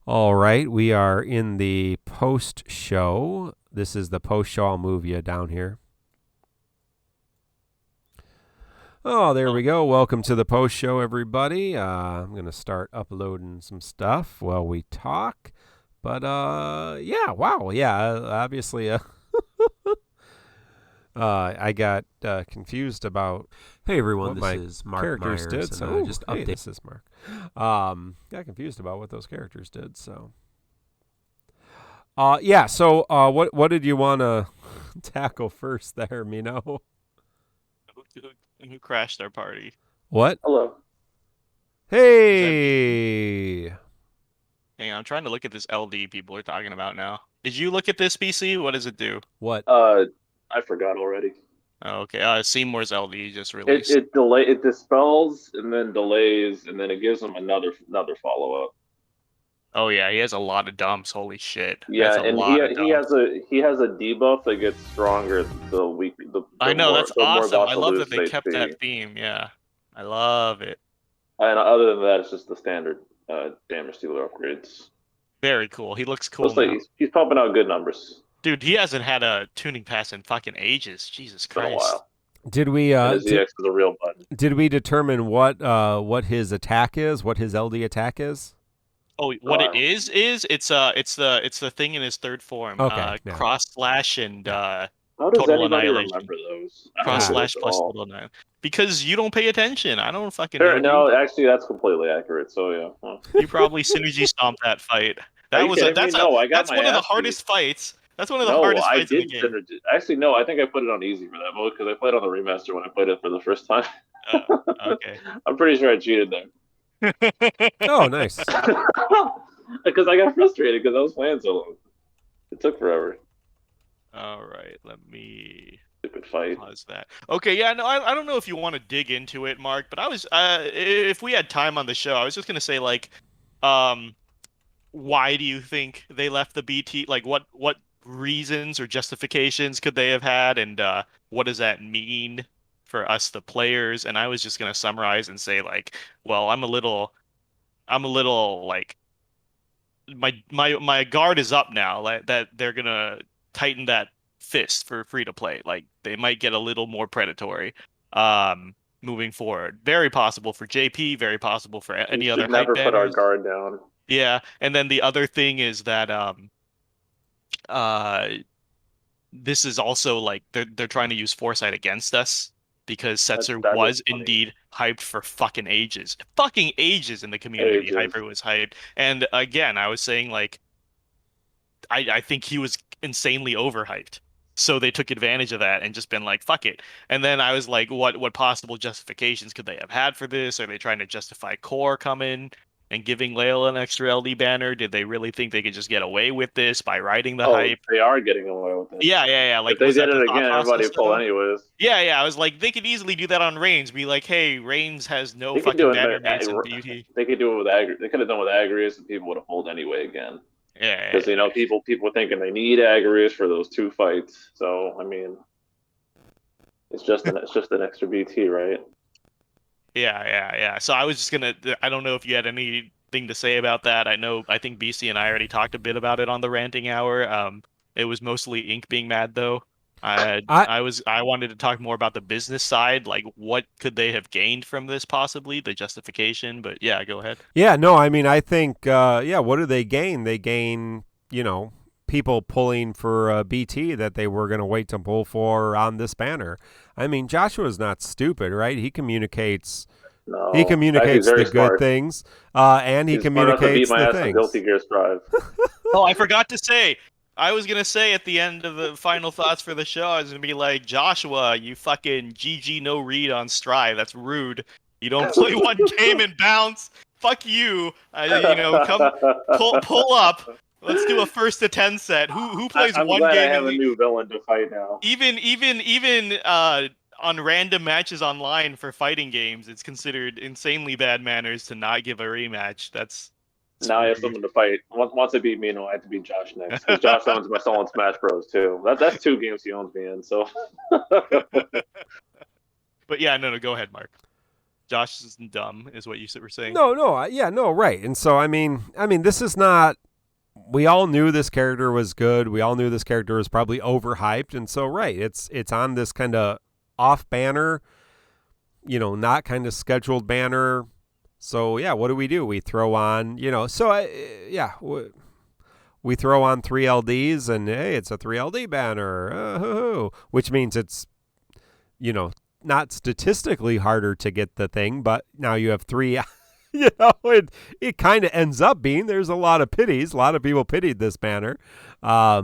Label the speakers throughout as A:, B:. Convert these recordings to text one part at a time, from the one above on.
A: All right, we are in the post show. This is the post show. I'll move you down here. Oh, there we go. Welcome to the post show, everybody. I'm going to start uploading some stuff while we talk. But, yeah, wow. Yeah, obviously, I got confused about.
B: Hey everyone,
A: what
B: this
A: my
B: is Mark
A: characters
B: Myers,
A: did.
B: and
A: So,
B: just
A: hey,
B: update.
A: this is Mark. Got confused about what those characters did. So, yeah. So, what did you want to tackle first, there, Mino?
C: Who crashed our party?
A: What?
D: Hello.
A: Hey.
C: Hang on, I'm trying to look at this LD people are talking about now. Did you look at this, BC? What does it do?
A: What?
D: I forgot already.
C: Oh, okay. Seymour's LD just released.
D: It dispels and then delays and then it gives them another follow up.
C: Oh yeah, he has a lot of dumps. Holy shit.
D: Yeah,
C: That's a
D: and
C: lot of dumps.
D: he has a debuff that gets stronger the week.
C: I know,
D: more,
C: that's
D: the more
C: awesome. I
D: Vassal
C: love that
D: loses
C: they kept
D: HP.
C: that theme. Yeah, I love it.
D: And other than that, it's just the standard damage dealer upgrades.
C: Very cool. He looks cool
D: Looks like
C: now.
D: he's pumping out good numbers.
C: Dude, he hasn't had a tuning pass in fucking ages. Jesus
D: It's been a
C: Christ.
D: while.
A: Did we
D: And his EX is a real button.
A: did we determine what his attack is? What his LD attack is?
C: Oh, what it is it's the thing in his third form.
A: Okay, yeah.
C: Cross slash and
D: How does
C: Total
D: anybody
C: Annihilation.
D: remember those?
C: Cross slash
D: at
C: plus
D: all.
C: total annihilation. Because you don't pay attention. I don't fucking
D: Fair,
C: know.
D: no, actually, that's completely accurate. So yeah, well.
C: You probably synergy stomped that fight.
D: Are you kidding me?
C: That's
D: No, I got
C: that's
D: my
C: one of the
D: ass
C: hardest fights. That's one of the
D: No,
C: hardest
D: I
C: fights in the
D: did
C: game.
D: synergy. Actually, no, I think I put it on easy for that mode because I played on the remaster when I played it for the first time.
C: Okay.
D: I'm pretty sure I cheated there.
A: Oh, nice.
D: Because I got frustrated because I was playing so long. It took forever.
C: All right, let me
D: Stupid fight.
C: pause that. Okay, yeah, no, I don't know if you want to dig into it, Mark, but I was if we had time on the show, I was just gonna say like, why do you think they left the BT? Like, what reasons or justifications could they have had, and what does that mean for us, the players? And I was just gonna summarize and say like, well, I'm a little like, my guard is up now. Like that they're gonna tighten that fist for free to play. Like they might get a little more predatory. Moving forward, very possible for JP, very possible for any other hype
D: never put our
C: banners.
D: guard down.
C: Yeah, and then the other thing is that this is also like they're trying to use foresight against us because Setzer
D: That
C: was
D: is funny.
C: indeed hyped for fucking ages in the community.
D: Ages.
C: Hyper was hyped, and again, I was saying like, I think he was insanely overhyped. So they took advantage of that and just been like, fuck it. And then I was like, what possible justifications could they have had for this? Are they trying to justify Core coming and giving Layla an extra LD banner? Did they really think they could just get away with this by riding the hype?
D: They are getting away with it.
C: Yeah. Like,
D: if they
C: was
D: did
C: that
D: it
C: the thought
D: again, everybody
C: process,
D: pull
C: though?
D: anyways.
C: Yeah. I was like, they could easily do that on Reigns. Be like, hey, Reigns has no
D: They could
C: fucking
D: do
C: banner
D: it.
C: mates in beauty.
D: They could do it with Agri. They could have done with Agrius, and people would have pulled anyway again.
C: Yeah.
D: Because people were thinking they need Agrius for those 2 fights. So I mean, it's just an extra BT, right?
C: Yeah. So I was just gonna. I don't know if you had anything to say about that. I think BC and I already talked a bit about it on the ranting hour. It was mostly Ink being mad though. I wanted to talk more about the business side, like what could they have gained from this, possibly the justification. But yeah, go ahead.
A: Yeah, no, I mean, I think, what do they gain? They gain, people pulling for BT that they were going to wait to pull for on this banner. I mean, Joshua's not stupid, right? He communicates.
D: No,
A: He communicates the good things, and he communicates the things.
D: Guilty Gear Strive.
C: Oh, I forgot to say. I was gonna say at the end of the final thoughts for the show, I was gonna be like, Joshua, you fucking GG no read on Strive. That's rude. You don't play one game and bounce. Fuck you. Come pull up. Let's do a 1st to 10 set. Who plays
D: I'm
C: one
D: glad
C: game?
D: I have a new villain to fight now.
C: Even on random matches online for fighting games, it's considered insanely bad manners to not give a rematch. That's
D: now I have someone to fight. Once I beat Mino, I have to beat Josh next. Because Josh owns my soul in Smash Bros. too. That's 2 games he owns me in. So.
C: But yeah, no, go ahead, Mark. Josh is dumb, is what you were saying.
A: No, right. And so I mean, this is not. We all knew this character was good. We all knew this character was probably overhyped, and so right, it's on this kind of off banner, not kind of scheduled banner. So yeah, what do? We throw on, we throw on 3 LDs, and hey, it's a 3 LD banner, which means it's, not statistically harder to get the thing, but now you have 3. It kind of ends up being there's a lot of pities. A lot of people pitied this banner.
D: Did a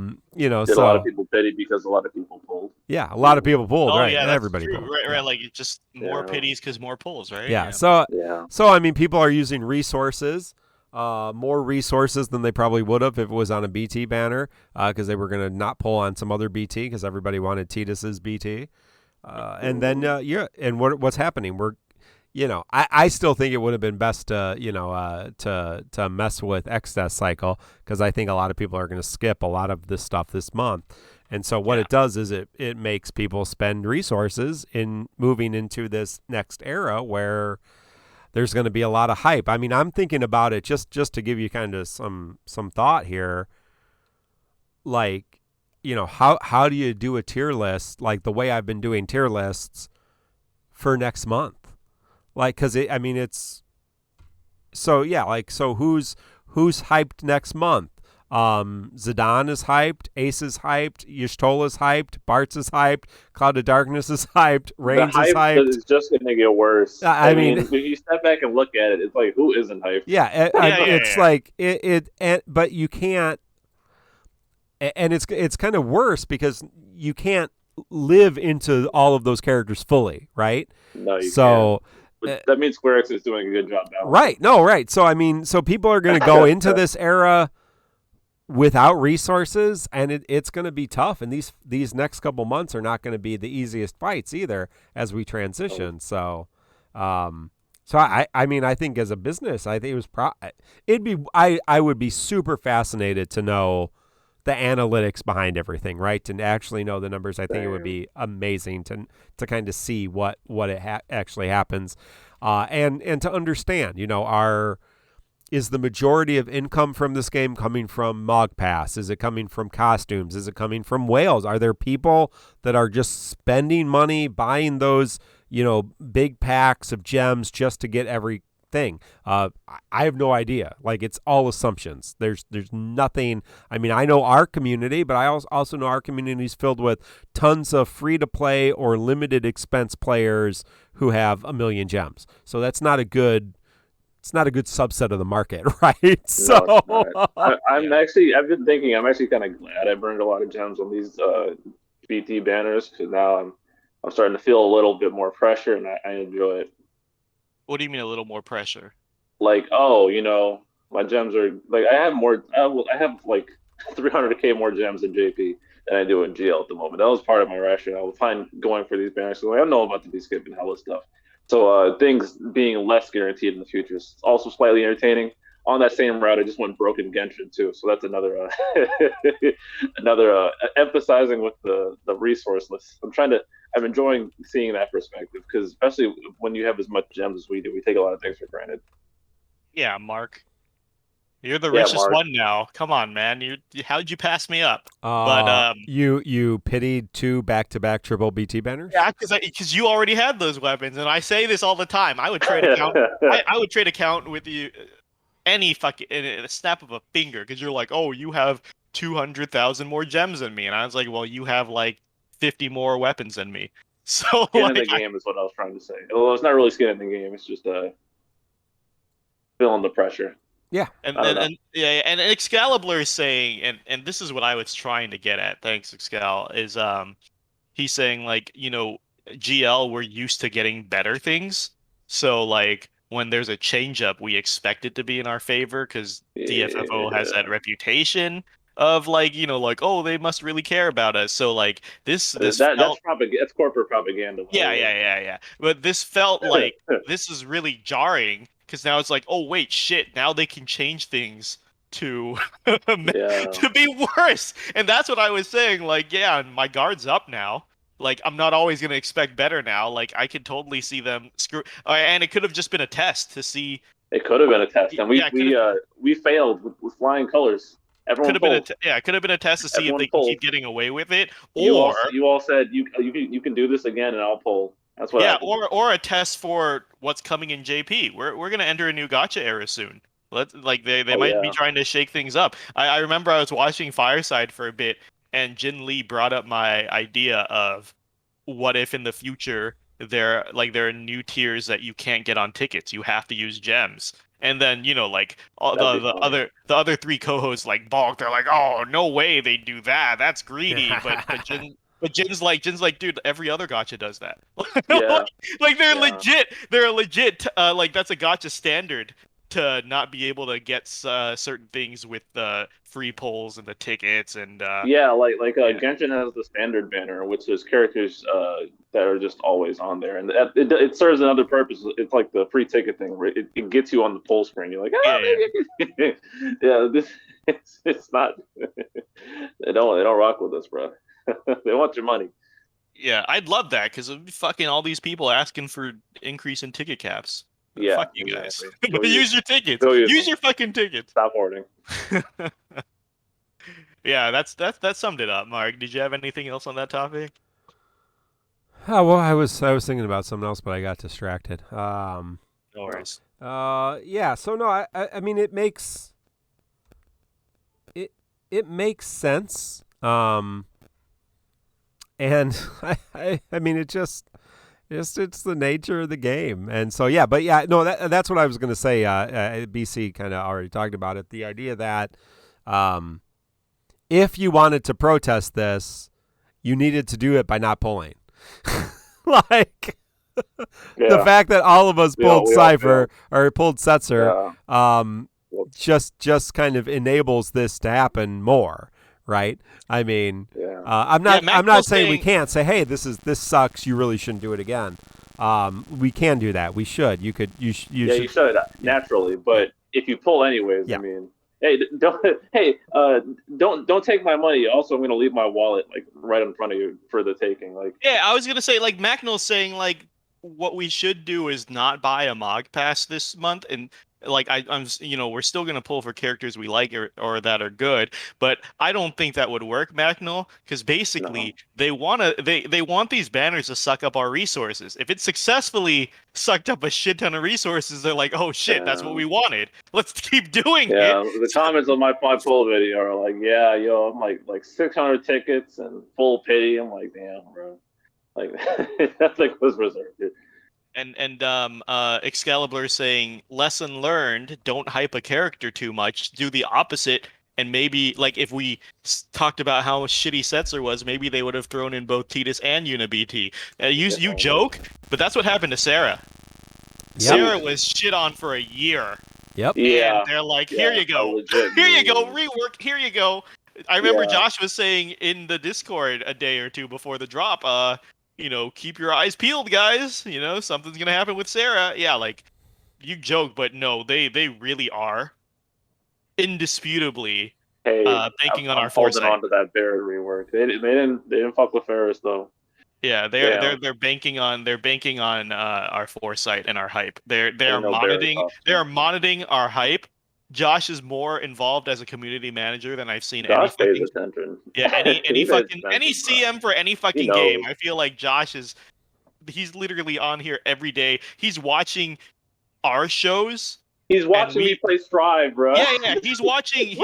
D: lot of people pity because a lot of people pulled.
A: Yeah, a lot of people pulled.
C: Oh
A: right,
C: yeah, that's
A: everybody
C: true.
A: pulled.
C: Right.
A: Yeah.
C: Like it's just more pities because more pulls, right?
A: Yeah. So I mean, people are using resources, more resources than they probably would have if it was on a BT banner, because they were going to not pull on some other BT because everybody wanted Tidus's BT. And then and what's happening? I still think it would have been best to to mess with excess cycle, because I think a lot of people are going to skip a lot of this stuff this month. And so what it does is it makes people spend resources in moving into this next era where there's going to be a lot of hype. I mean, I'm thinking about it just to give you kind of some thought here. Like, how do you do a tier list like the way I've been doing tier lists for next month? Like, because it's so so who's hyped next month? Zidane is hyped, Ace is hyped, Y'shtola is hyped, Bartz is hyped, Cloud of Darkness is hyped, Reigns is hyped.
D: It's just gonna get worse.
A: I mean,
D: if you step back and look at it, it's like, who isn't hyped?
A: It's like but you can't, and it's kind of worse because you can't live into all of those characters fully, right?
D: No, you can't. But that means Square Enix is doing a good job now.
A: Right. No, right. So, I mean, people are going to go into this era without resources, and it's going to be tough. And these next couple months are not going to be the easiest fights either as we transition. So, I mean, I think as a business, I think I would be super fascinated to know the analytics behind everything, right? To actually know the numbers, I think it would be amazing to kind of see what actually happens, and to understand, is the majority of income from this game coming from Mog Pass? Is it coming from costumes? Is it coming from whales? Are there people that are just spending money buying those, big packs of gems just to get everything? I have no idea. Like, it's all assumptions. There's nothing. I mean, I know our community, but I also know our community is filled with tons of free to play or limited expense players who have 1 million gems. So that's not a good. It's not a good subset of the market, right? So
D: I've been thinking, I'm actually kind of glad I burned a lot of gems on these BT banners, because now I'm starting to feel a little bit more pressure, and I enjoy it.
C: What do you mean a little more pressure?
D: Like, my gems are like, I have like 300k more gems in JP than I do in GL at the moment. That was part of my rationale. I was fine going for these banners. So I know about to be skipping hella stuff. So things being less guaranteed in the future is also slightly entertaining. On that same route, I just went broken Genshin too. So that's another emphasizing with the resource list. I'm enjoying seeing that perspective, because especially when you have as much gems as we do, we take a lot of things for granted.
C: Yeah, Mark. You're the richest one now. Come on, man. How'd you pass me up? But
A: you pitied 2 back-to-back triple BT banners?
C: Yeah, because you already had those weapons, and I say this all the time. I would trade account. I would trade account with you any fucking in a snap of a finger, because you're like, oh, you have 200,000 more gems than me, and I was like, well, you have like 50 more weapons than me. So
D: skin in the game is what I was trying to say. Well, it's not really skin in the game. It's just feeling the pressure.
A: Yeah,
C: and Excalibur is saying, and this is what I was trying to get at. Thanks, Excal. Is he's saying, like, GL, we're used to getting better things, so like when there's a change up, we expect it to be in our favor, because DFFO has that reputation of like, like, oh, they must really care about us. So like that's
D: corporate propaganda.
C: Yeah. But this felt like this is really jarring, because now it's like, oh wait, shit, now they can change things to to be worse. And that's what I was saying. Like, yeah, my guard's up now. Like, I'm not always gonna expect better now. Like, I could totally see them screw. And it could have just been a test to see.
D: It could have been a test, and
C: Yeah, it could have
D: we failed with flying colors. Everyone pulled.
C: it could have been a test to see if
D: Everyone
C: they can
D: pulled.
C: keep getting away with it, or
D: You all said you can do this again, and I'll pull. That's what
C: yeah,
D: happened.
C: or a test for what's coming in JP. We're gonna enter a new Gacha era soon. They
D: Oh
C: might be
D: yeah.
C: trying to shake things up. I remember I was watching Fireside for a bit, and Jin Lee brought up my idea of what if in the future there are new tiers that you can't get on tickets. You have to use gems. And then, like all
D: That'd be funny.
C: the other three co-hosts like balk. They're like, "Oh, no way they do that. That's greedy." But Jin's like, dude, every other gotcha does that.
D: Yeah.
C: Like they're
D: Yeah.
C: legit like that's a gotcha standard to not be able to get certain things with the free polls and the tickets and
D: Yeah,
C: yeah.
D: Genshin has the standard banner, which is characters that are just always on there, and it serves another purpose. It's like the free ticket thing, where it gets you on the poll screen. You're like,
C: Yeah,
D: maybe. Yeah, it's not. They don't rock with us, bro. They want your money.
C: Yeah, I'd love that because fucking all these people asking for increase in ticket caps.
D: Yeah,
C: Fuck you guys.
D: exactly. Go
C: Use your tickets.
D: go use
C: Use
D: them.
C: your fucking tickets.
D: Stop hoarding.
C: Yeah, that summed it up, Mark. Did you have anything else on that topic?
A: Oh, well, I was thinking about something else, but I got distracted.
C: No worries.
A: Yeah. So no, I mean, it makes sense. And I mean, it's the nature of the game, and so yeah. But yeah, no, that's what I was gonna say. BC kind of already talked about it. The idea that, if you wanted to protest this, you needed to do it by not pulling. Like
D: Yeah.
A: the fact that all of us pulled
D: we all
A: Cypher or pulled Setzer,
D: Yeah.
A: just kind of enables this to happen more, right? I mean,
D: Yeah.
A: I'm
C: Yeah,
A: not saying we
C: saying-
A: can't say, hey, this sucks. You really shouldn't do it again. We can do that. We should. You should.
D: You should naturally, but if you pull anyways,
A: Yeah.
D: I mean, don't take my money. Also, I'm gonna leave my wallet like right in front of you for the taking. Like,
C: Yeah, I was gonna say like Macnell's saying like what we should do is not buy a Mog Pass this month, and like I'm we're still gonna pull for characters we like or that are good, but I don't think that would work, Macnell, because basically they want these banners to suck up our resources. If it successfully sucked up a shit ton of resources, they're like, oh shit, that's what we wanted. Let's keep doing
D: yeah,
C: it.
D: the comments on my pull video are like, yeah, yo, I'm like 600 tickets and full pity. I'm like, damn, bro, like that's like was reserved, dude.
C: And Excalibur saying lesson learned, don't hype a character too much, do the opposite, and maybe like if we talked about how shitty Setzer was, maybe they would have thrown in both Titus and UniBT. You joke, but that's what happened to Sarah.
A: Yep.
C: Sarah was shit on for a year.
A: Yep.
D: Yeah,
C: And they're like, here you go.
D: legit,
C: Here you go,
D: dude.
C: rework, here you go. I remember
D: Yeah.
C: Josh was saying in the Discord a day or two before the drop, keep your eyes peeled, guys. Something's gonna happen with Sarah. Yeah, like you joke, but no, they really are indisputably
D: Hey,
C: banking on
D: I'm
C: our
D: holding
C: foresight.
D: on to that Barrett rework. They didn't fuck with Ferris though.
C: Yeah,
D: Yeah.
C: they're banking on our foresight and our hype. They are
D: no
C: monitoring
D: Barrett
C: they are monitoring our hype. Josh is more involved as a community manager than I've seen
D: Josh pays
C: any
D: attention.
C: yeah any
D: He pays
C: fucking
D: attention,
C: any
D: bro.
C: CM for any fucking
D: knows.
C: game. I feel like he's literally on here every day. He's watching our shows.
D: He's watching me play Strive, bro.
C: Yeah. He's watching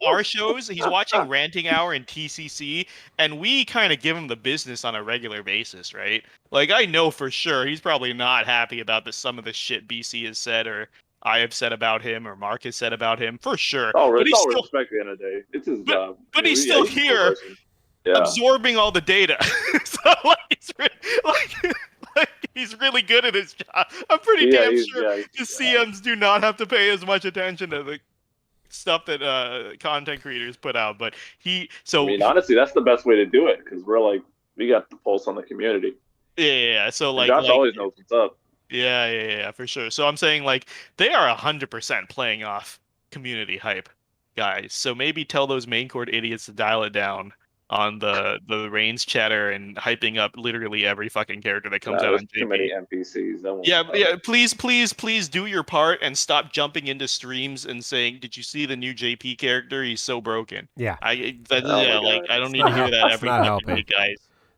C: our shows. He's watching Ranting Hour and TCC, and we kind of give him the business on a regular basis, right? Like I know for sure he's probably not happy about some of the shit BC has said or I have said about him or Mark has said about him for sure.
D: But
C: he's
D: all
C: still
D: respect at the end of the day. It's his job.
C: but he's still here.
D: Yeah.
C: Absorbing all the data. So he's really good at his job. I'm pretty damn sure the CMs do not have to pay as much attention to the stuff that content creators put out. But
D: honestly, that's the best way to do it because we got the pulse on the community.
C: Yeah. So
D: Josh always knows what's up.
C: Yeah, for sure. So I'm saying they are 100% playing off community hype, guys. So maybe tell those main court idiots to dial it down on the Reigns chatter and hyping up literally every fucking character that comes out
D: there's
C: on
D: too
C: JP.
D: many NPCs. That won't
C: Yeah,
D: stop.
C: yeah. Please do your part and stop jumping into streams and saying, "Did you see the new JP character? He's so broken."
A: Yeah.
D: Oh
C: Yeah,
D: my
C: like
D: God.
C: I don't
A: It's
C: need to
A: not
C: hear that
A: it's
C: every
A: not
C: fucking
A: helping.
C: week, guys.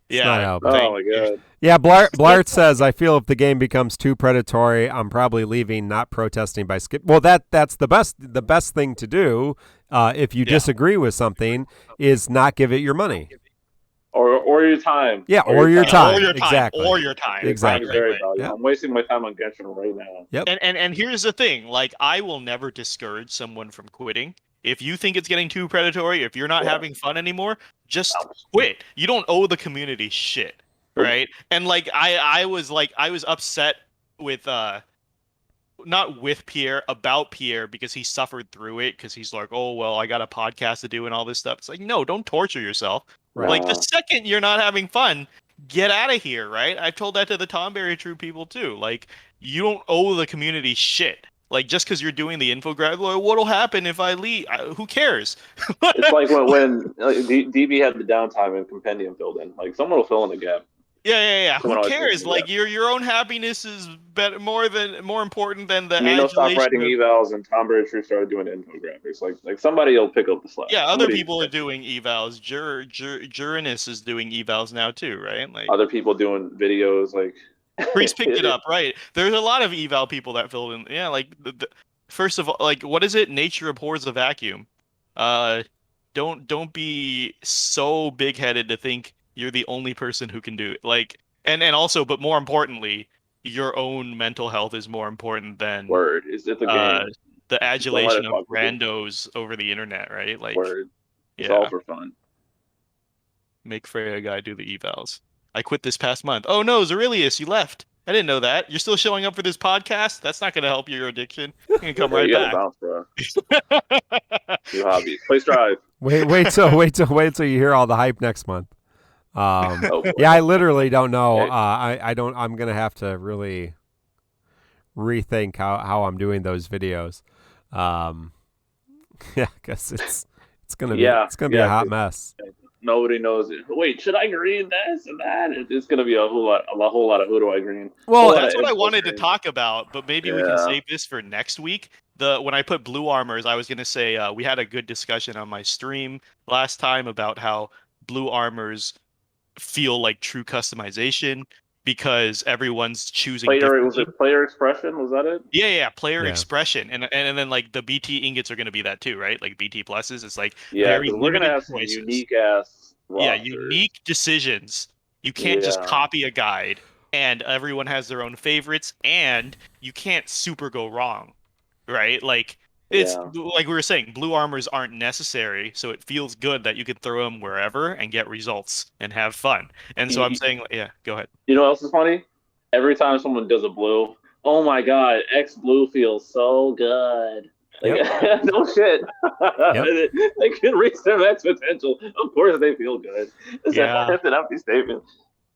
A: It's
C: Yeah,
A: not helping.
D: Oh
C: thank
D: my
C: you.
D: God.
A: Yeah, Blart says, I feel if the game becomes too predatory, I'm probably leaving, not protesting by skip. Well, that's the best thing to do if you disagree with something is not give it your money.
D: Or your time.
A: Yeah, or your time.
C: Or your time.
A: Exactly.
C: Or your time.
A: Exactly.
D: Time is very
C: Right.
D: valuable.
A: Yep.
D: I'm wasting my time on Genshin right now.
A: Yep.
C: And here's the thing, like I will never discourage someone from quitting. If you think it's getting too predatory, if you're not having fun anymore, just quit. You don't owe the community shit, right? And like I was upset with not with Pierre, about Pierre because he suffered through it because he's like, "Oh, well, I got a podcast to do and all this stuff." It's like, "No, don't torture yourself."
A: Right.
C: Like the second you're not having fun, get out of here, right? I've told that to the Tonberry Troupe people too. Like, you don't owe the community shit. Like, just because you're doing the infographic, like, what'll happen if I leave? Who cares?
D: It's like when DB had the downtime and compendium filled in. Like someone will fill in the gap.
C: Yeah.
D: Someone
C: Who
D: always
C: cares?
D: does
C: Like,
D: that.
C: your own happiness is more important than the
D: Nino stopped
C: adulation
D: writing
C: of...
D: evals, and Tonberry Troupe started doing infographics. Like somebody will pick up the slack.
C: Yeah, other
D: Somebody-
C: people are doing evals. Jurinus is doing evals now too, right? Like
D: Other people doing videos. Like
C: Priest picked it up, right? There's a lot of eval people that filled in. Yeah, like first of all, like what is it? Nature abhors a vacuum. Don't be so big-headed to think you're the only person who can do it. Like, and also, but more importantly, your own mental health is more important than
D: Word. It's a game.
C: the adulation of
D: fuck with you.
C: randos over the internet, right? Like,
D: Word. It's
C: yeah,
D: all for fun.
C: make Freya guy do the evals. I quit this past month. Oh no, Zerilius, you left. I didn't know that. You're still showing up for this podcast? That's not going to help your addiction. You're going to come right
D: You gotta
C: back.
D: bounce, bro. New hobby. Play Strive.
A: Wait till you hear all the hype next month. Yeah, I literally don't know. I'm gonna have to really rethink how I'm doing those videos. Yeah, because it's gonna be a hot mess.
D: Nobody knows it. Wait, should I green this and that? It's gonna be a whole lot of who do I green?
C: Well, that's what I wanted to talk about, but maybe we can
D: Yeah.
C: save this for next week. When I put blue armors, I was gonna say we had a good discussion on my stream last time about how blue armors feel like true customization because everyone's choosing
D: Was
C: differently.
D: it player expression? Was that it?
C: Yeah, player
A: Yeah.
C: expression, and then like the BT ingots are gonna be that too, right? Like BT pluses, it's like
D: Yeah,
C: very
D: because we're gonna
C: limited
D: have some
C: choices.
D: unique ass.
C: Yeah, unique decisions. You can't just
D: Yeah.
C: copy a guide, and everyone has their own favorites, and you can't super go wrong, right? Like it's like we were saying, blue armors aren't necessary, so it feels good that you can throw them wherever and get results and have fun. And so I'm saying, yeah, go ahead.
D: You know what else is funny? Every time someone does a blue, oh my god, X blue feels so good. Like, no shit. They can reach their max potential. Of course, they feel good. That's an empty statement.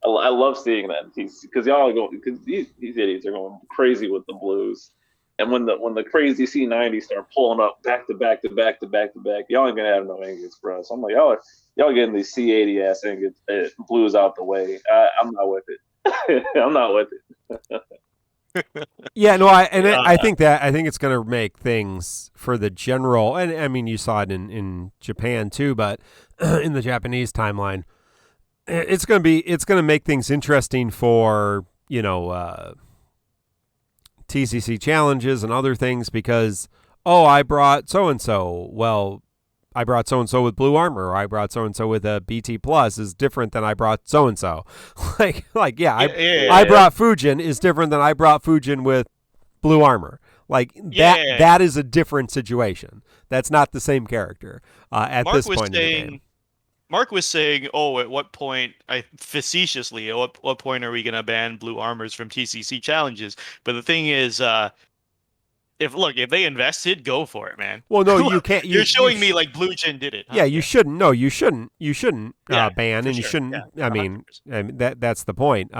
D: I love seeing that because y'all go because these idiots are going crazy with the blues, and when the crazy C90 start pulling up back to back, y'all ain't gonna have no ingots, bro. So I'm like, y'all getting these C80 ass ingots blues out the way. I'm not with it. I'm not with it.
A: Yeah, no, I think it's going to make things for the general, and I mean, you saw it in Japan too, but in the Japanese timeline, it's going to make things interesting for, TCC challenges and other things because, I brought so-and-so. Well, I brought so-and-so with blue armor, or I brought so-and-so with a BT plus is different than I brought so-and-so. I brought Fujin is different than I brought Fujin with blue armor. Like that is a different situation. That's not the same character at this point in the game.
C: Mark was saying, at what point, facetiously, at what point are we going to ban blue armors from TCC challenges? But the thing is, if they invested, go for it, man.
A: Well, no, you can't.
C: You're showing me like Blue Jin did it. Huh?
A: Yeah, you shouldn't. No, you shouldn't. You shouldn't ban, and you
C: sure.
A: shouldn't.
C: Yeah,
A: I mean, that's the point.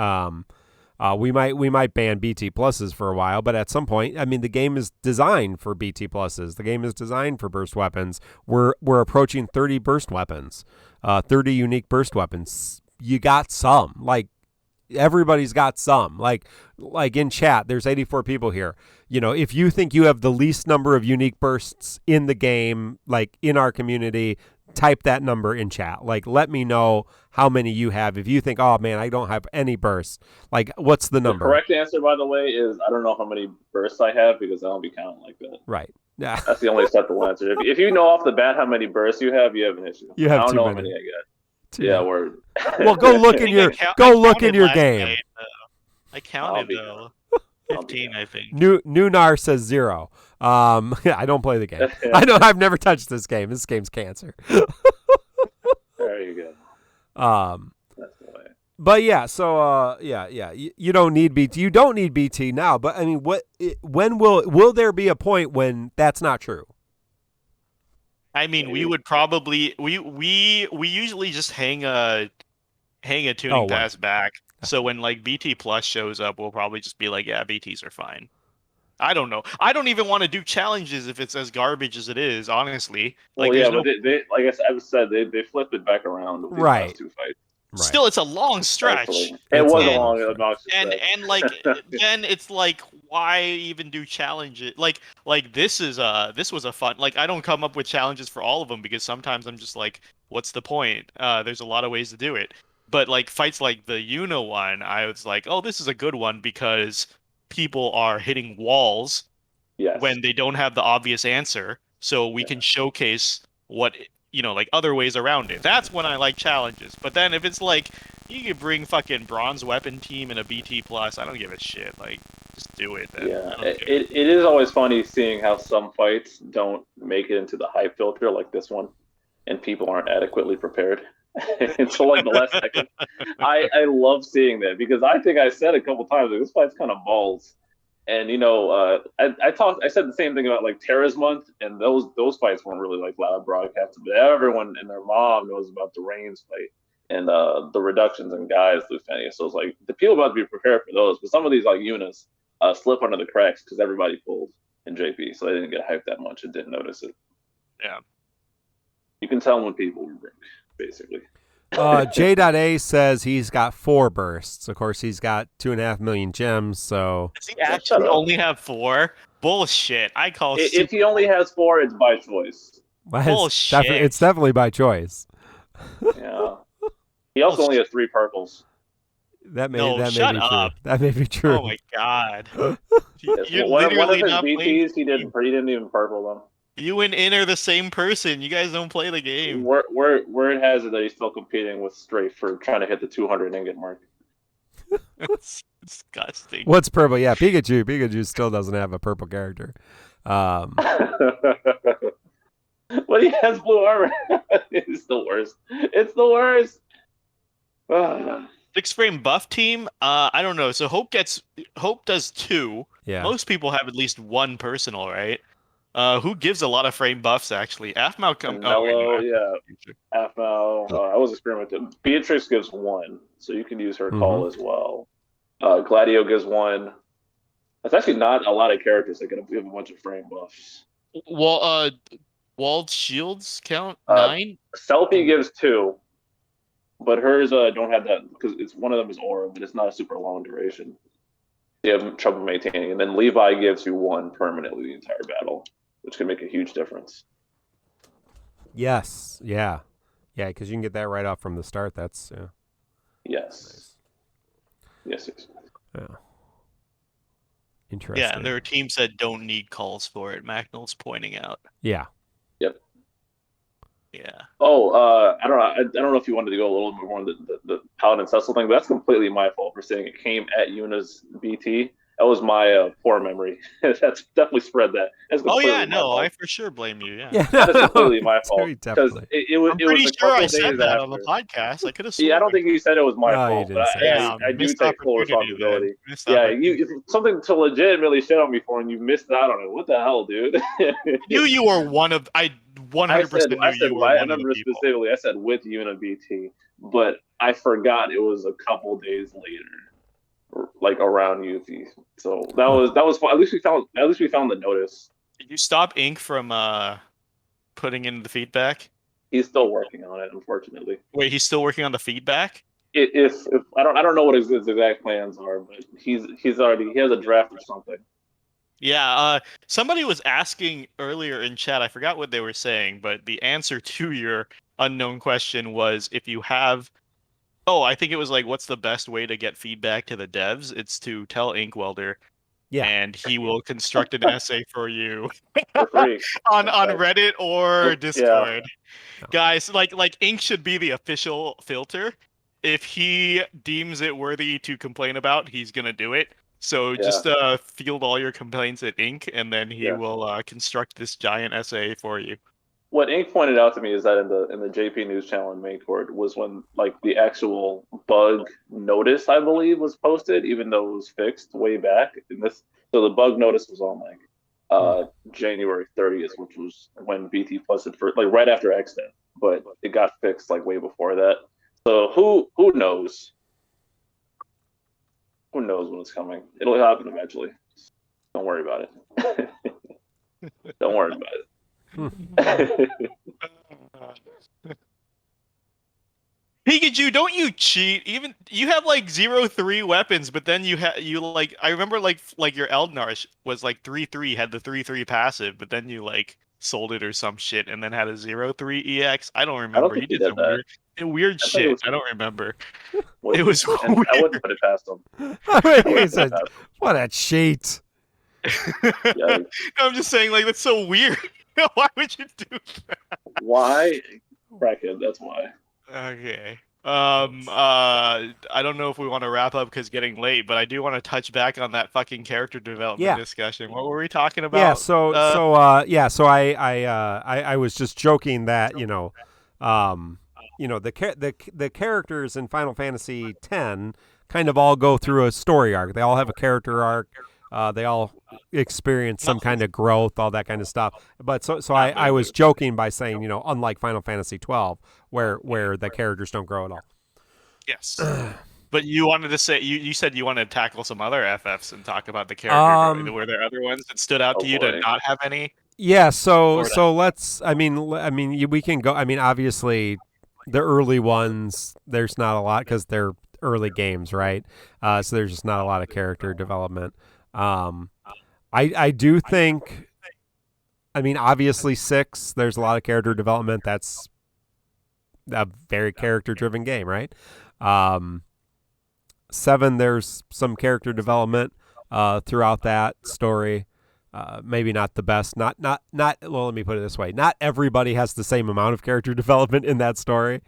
A: We might ban BT pluses for a while, but at some point, I mean, the game is designed for BT pluses. The game is designed for burst weapons. We're approaching 30 burst weapons, 30 unique burst weapons. You got some, like everybody's got some. Like in chat, there's 84 people here. You know, if you think you have the least number of unique bursts in the game, like in our community, type that number in chat. Like, let me know how many you have. If you think, oh man, I don't have any bursts, like, what's the number?
D: The correct answer, by the way, is I don't know how many bursts I have because I don't be counting like that.
A: Right. Yeah.
D: That's the only acceptable answer. If you know off the bat how many bursts you have an issue.
A: You have
D: I don't
A: too
D: know
A: many.
D: how many I got. Yeah, word.
A: Well, go look in your game.
C: Night, I counted though. 15, I think.
A: Nunar says 0. I don't play the game. I've never touched this game. This game's cancer.
D: There you go. That's the way.
A: But yeah, so you don't need BT. You don't need BT now. But I mean, when will there be a point when that's not true?
C: I mean, we would probably we usually just hang a tuning pass back. So when like BT Plus shows up, we'll probably just be like, yeah, BTs are fine. I don't know. I don't even want to do challenges if it's as garbage as it is, honestly. Like,
D: well, yeah, but they like I said, they flipped it back around with these last two fights.
A: Right.
C: Still, it's a long stretch.
D: It was a long obnoxious stretch.
C: And like then it's like, why even do challenges? Like this was a fun. Like, I don't come up with challenges for all of them because sometimes I'm just like, what's the point? There's a lot of ways to do it. But like fights like the Yuna one, I was like, oh, this is a good one because people are hitting walls when they don't have the obvious answer, so we can showcase what like other ways around it. That's when I like challenges. But then if it's like you could bring fucking bronze weapon team and a BT plus, I don't give a shit. Like, just do it. Then.
D: Yeah, it is always funny seeing how some fights don't make it into the hype filter like this one, and people aren't adequately prepared. Until like the last second. I love seeing that because I think I said a couple times like, this fight's kind of balls, and I said the same thing about like Terra's month, and those fights weren't really like loud broadcasted, but everyone and their mom knows about the Reigns fight and the reductions in guys Lufenia. So it's like the people about to be prepared for those, but some of these like Unas slip under the cracks because everybody pulled in JP, so they didn't get hyped that much and didn't notice it.
C: Yeah,
D: you can tell when people were broke. Basically.
A: J.A says he's got 4 bursts. Of course, he's got 2.5 million gems, so...
C: Does he actually only have 4? Bullshit. I call
D: if he only has 4, it's by choice.
C: Bullshit.
A: It's definitely by choice.
D: Yeah. He also only has 3 purples.
A: That may be true. That may be true.
C: Oh my god.
D: One of his BTs, he didn't even purple them.
C: You and In are the same person. You guys don't play the game.
D: Where it has it that he's still competing with Strafe for trying to hit the 200 ingot mark.
C: It's disgusting.
A: What's purple? Yeah, Pikachu. Pikachu still doesn't have a purple character.
D: But he has blue armor. It's the worst. It's the worst.
C: 6-frame buff team. I don't know. So Hope does 2.
A: Yeah.
C: Most people have at least 1 personal, right? Who gives a lot of frame buffs, actually? Afmao comes...
D: Afmao. I was experimenting. Beatrix gives 1, so you can use her call as well. Gladio gives 1. That's actually not a lot of characters that can give a bunch of frame buffs.
C: Well, walled shields count 9?
D: Selfie gives 2, but hers don't have that, because it's one of them is aura, but it's not a super long duration. You have trouble maintaining. And then Levi gives you 1 permanently the entire battle, which can make a huge difference.
A: Yes. Yeah. Yeah, because you can get that right off from the start. That's,
D: Yes.
A: Nice.
D: Yes.
A: Yeah. Interesting.
C: Yeah, and there are teams that don't need calls for it. Macnell's pointing out.
A: Yeah.
D: Yep.
C: Yeah.
D: Oh, I don't know if you wanted to go a little bit more on the Paladin Cecil thing, but that's completely my fault for saying it came at Yuna's BT. That was my poor memory. That's definitely spread that.
C: Oh yeah, no, I for sure blame you. Yeah,
D: that's completely my fault because it was.
C: I'm pretty sure I said that
D: after.
C: on the podcast. I could have.
D: Yeah, I don't think you said it was my fault, but I do take full responsibility. Yeah, something to legitimately shit on me for, and you missed out on it. What the hell, dude?
C: You were one of 100% knew you were one
D: I remember specifically. I said with Yuna BT, but I forgot it was a couple days later. like around Yuffie. So that was fun. At least we found the notice.
C: Did you stop Ink from putting in the feedback?
D: He's still working on it, unfortunately.
C: Wait, he's still working on the feedback?
D: If I don't know what his exact plans are, but he has a draft or something.
C: Yeah, somebody was asking earlier in chat, I forgot what they were saying, but the answer to your unknown question was if you have... Oh, I think it was like, what's the best way to get feedback to the devs? It's to tell Inkwelder, and he will construct an essay for you
D: for free
C: on Reddit or Discord.
D: Yeah.
C: Guys, like Ink should be the official filter. If he deems it worthy to complain about, he's gonna do it. So just field all your complaints at Ink, and then he will construct this giant essay for you.
D: What Ink pointed out to me is that in the JP News channel in Maincourt was when like the actual bug notice, I believe, was posted, even though it was fixed way back. So the bug notice was on like January 30th, which was when BT posted for like right after Extent, but it got fixed like way before that. So who knows? Who knows when it's coming? It'll happen eventually. Don't worry about it. Don't worry about it.
C: Pikachu, don't you cheat? Even you have like 0-3 weapons, but then you like I remember like your Eldnarsh was like 3-3, had the 3-3 passive, but then you like sold it or some shit and then had a 0-3 EX. I don't remember.
D: You did some
C: weird shit. I don't remember.
D: It was weird. I wouldn't put it past him.
A: What a cheat.
C: No, I'm just saying, like, that's so weird. Why would you do that?
D: Why? Crackhead, that's why.
C: Okay. I don't know if we want to wrap up because getting late, but I do want to touch back on that fucking character development discussion. What were we talking about?
A: Yeah, so I was just joking that, the characters in Final Fantasy X kind of all go through a story arc. They all have a character arc. They all experience some kind of growth, all that kind of stuff. But so I was joking by saying, unlike Final Fantasy XII, where the characters don't grow at all.
C: Yes. But you wanted to say, you said you wanted to tackle some other FFs and talk about the character. Were there other ones that stood out to you to not have any?
A: Yeah, so let's, we can go, obviously the early ones, there's not a lot because they're early games, right? So there's just not a lot of character development. I do think, obviously 6, there's a lot of character development. That's a very character-driven game, right? 7, there's some character development throughout that story. Maybe not the best. Not. Well, let me put it this way: not everybody has the same amount of character development in that story.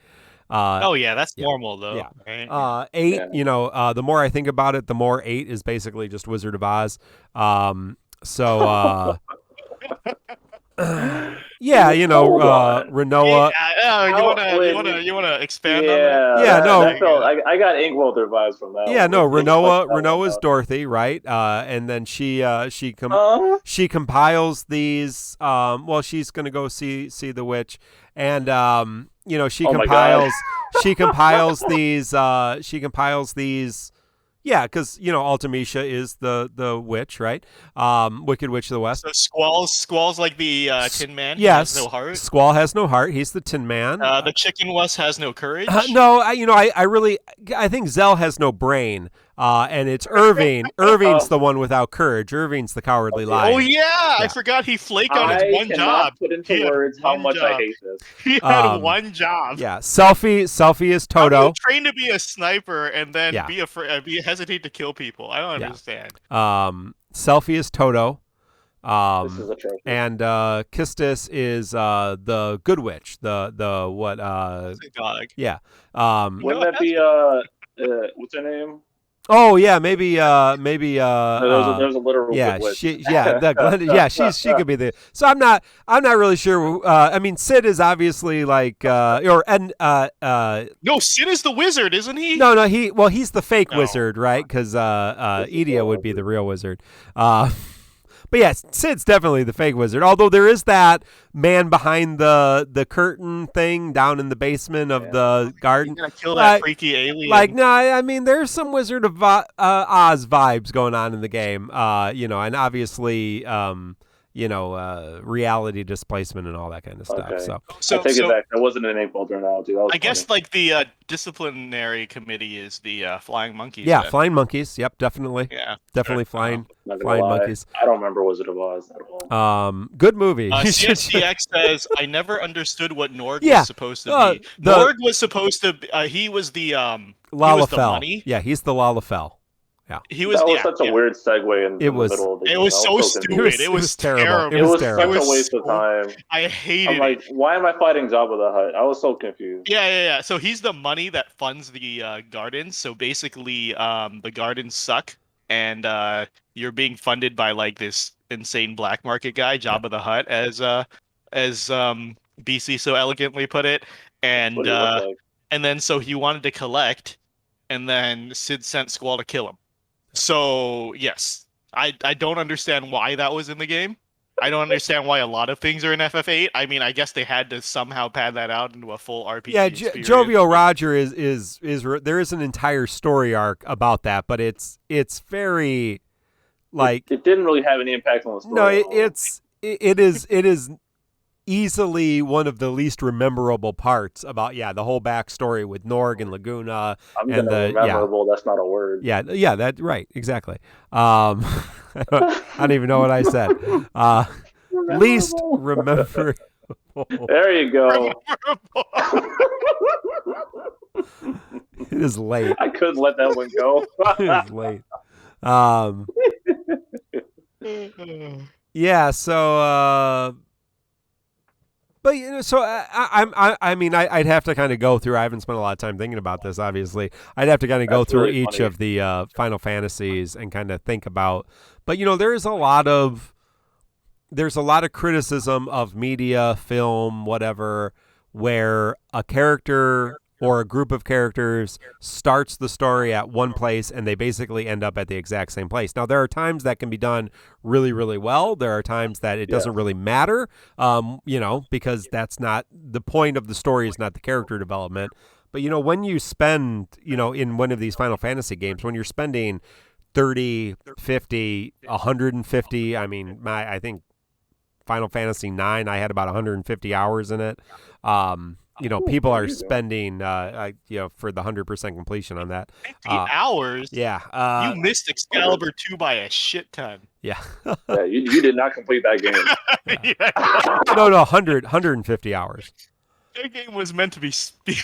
C: That's normal though.
A: Yeah.
C: Right?
A: 8. The more I think about it, the more 8 is basically just Wizard of Oz. Renoa.
C: You wanna expand on
D: that? I got Inkwelder vibes from that.
A: Yeah, no, Renoa's Dorothy, right? And then she compiles these. She's gonna go see the witch, and she compiles these. Yeah, because Ultimecia is the witch, right? Wicked Witch of the West.
C: So Squall's like the Tin Man.
A: Yes,
C: he has no heart.
A: Squall has no heart. He's the Tin Man.
C: The Chicken West has no courage.
A: No, I think Zell has no brain. And it's Irving. Irving's the one without courage. Irving's the cowardly lion.
C: Oh yeah, I forgot he flaked on his one job.
D: Put into words how much I hate this.
C: He had one job.
A: Yeah, Selfie is Toto.
C: How do you train to be a sniper and then hesitate to kill people? I don't understand.
A: Selfie is Toto.
D: This is a trophy.
A: And Kistis is the good witch. The what?
C: Dog.
A: Yeah.
D: Wouldn't that be what's her name?
A: Oh yeah, maybe.
D: There's a literal good witch.
A: She could be the. So I'm not really sure. Sid is obviously like
C: No, Sid is the wizard, isn't he?
A: No, he's the fake wizard, right? Because Edea would be the real wizard. But yes, Sid's definitely the fake wizard. Although there is that man behind the curtain thing down in the basement of the garden.
C: You're gonna kill that freaky alien.
A: No, I mean, there's some Wizard of Oz vibes going on in the game. And obviously, reality displacement and all that kind of stuff.
D: Okay.
A: So
D: I take it back. That wasn't an Inkwelder analogy.
C: I guess like the disciplinary committee is the flying monkeys.
A: Yeah, flying monkeys. Yep, definitely.
C: Yeah,
A: definitely flying monkeys.
D: I don't remember Wizard of Oz at all.
A: Good movie.
C: CSDX says, I never understood what Norg was supposed to be. Norg was supposed to he was the
A: Lalafell. Yeah, he's the Lalafell. Yeah.
C: He was
D: such a weird segue in the middle of the game.
C: It was so stupid. It was terrible.
D: It was such a waste of time.
C: I hated it.
D: I'm like, why am I fighting Jabba the Hutt? I was so confused.
C: Yeah. So he's the money that funds the gardens. So basically, the gardens suck, and you're being funded by like this insane black market guy, Jabba the Hutt, as BC so elegantly put it. And then so he wanted to collect, and then Sid sent Squall to kill him. So, yes, I don't understand why that was in the game. I don't understand why a lot of things are in FF8. I mean, I guess they had to somehow pad that out into a full RPG experience.
A: Jovial Roger is there is an entire story arc about that, but it's very like
D: it didn't really have any impact on the story.
A: No, it is easily one of the least memorable parts about the whole backstory with Norg and Laguna.
D: Memorable. That's not a word.
A: Yeah, that right, exactly. I don't even know what I said. Least rememberable.
D: There you go.
A: It is late.
D: I couldn't let that one go.
A: It is late. Yeah. So. But so I mean, I'd have to kind of go through. I haven't spent a lot of time thinking about this. Obviously, I'd have to kind of go through each of the Final Fantasies and kind of think about. But there's a lot of criticism of media, film, whatever, where a character or a group of characters starts the story at one place and they basically end up at the exact same place. Now, there are times that can be done really, really well. There are times that it doesn't really matter, because that's not the point of the story is not the character development. But, when you spend, in one of these Final Fantasy games, when you're spending 30, 50, 150, I mean, I think Final Fantasy IX, I had about 150 hours in it. People are spending, for the 100% completion on that.
C: 50 hours?
A: Yeah.
C: You missed Excalibur 2 by a shit ton.
A: Yeah.
D: Yeah, you did not complete that game.
A: No, 150 hours.
C: That game was meant to be speed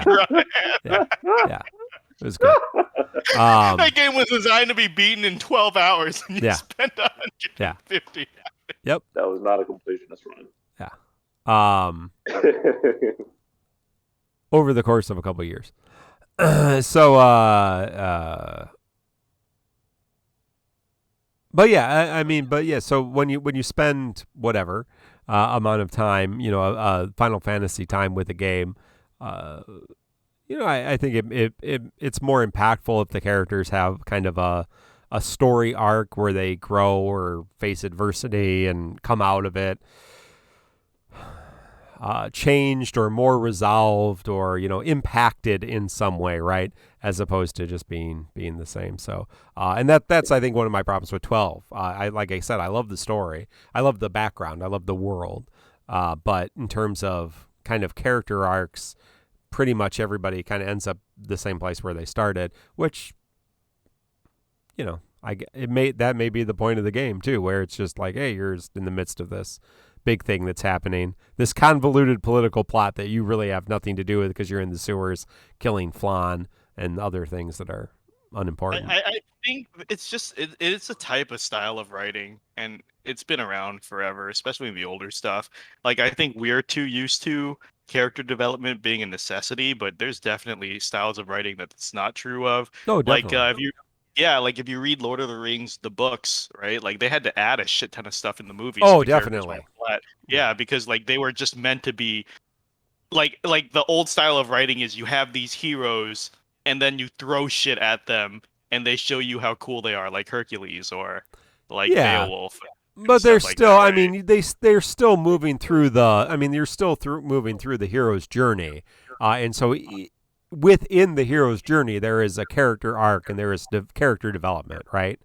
C: run.
A: Yeah. It was good.
C: That game was designed to be beaten in 12 hours, and you spent 150.
A: Yep.
D: That was not a completionist run.
A: Yeah. Over the course of a couple of years. But so when you spend whatever amount of time, Final Fantasy time with a game, I think it's more impactful if the characters have kind of a story arc where they grow or face adversity and come out of it changed or more resolved or impacted in some way, right, as opposed to just being the same. So and that's I think one of my problems with 12. Like I said, I love the story, I love the background, I love the world, but in terms of kind of character arcs, pretty much everybody kind of ends up the same place where they started, which that may be the point of the game too, where it's just like, hey, you're in the midst of this big thing that's happening, this convoluted political plot that you really have nothing to do with because you're in the sewers killing Flan and other things that are unimportant.
C: I think it's just it's a type of style of writing, and it's been around forever, especially in the older stuff. Like, I think we're too used to character development being a necessity, but there's definitely styles of writing that it's not true of.
A: No, definitely.
C: Like if you read Lord of the Rings, the books, right? Like, they had to add a shit ton of stuff in the movies.
A: Oh,
C: so
A: definitely.
C: Yeah, because like they were just meant to be like the old style of writing is you have these heroes and then you throw shit at them and they show you how cool they are, like Hercules or like
A: Yeah.
C: Beowulf.
A: But they're
C: stuff like
A: still.
C: that,
A: I
C: right?
A: mean, they're still moving through the. I mean, you're still moving through the hero's journey, and so within the hero's journey, there is a character arc and there is character development, right?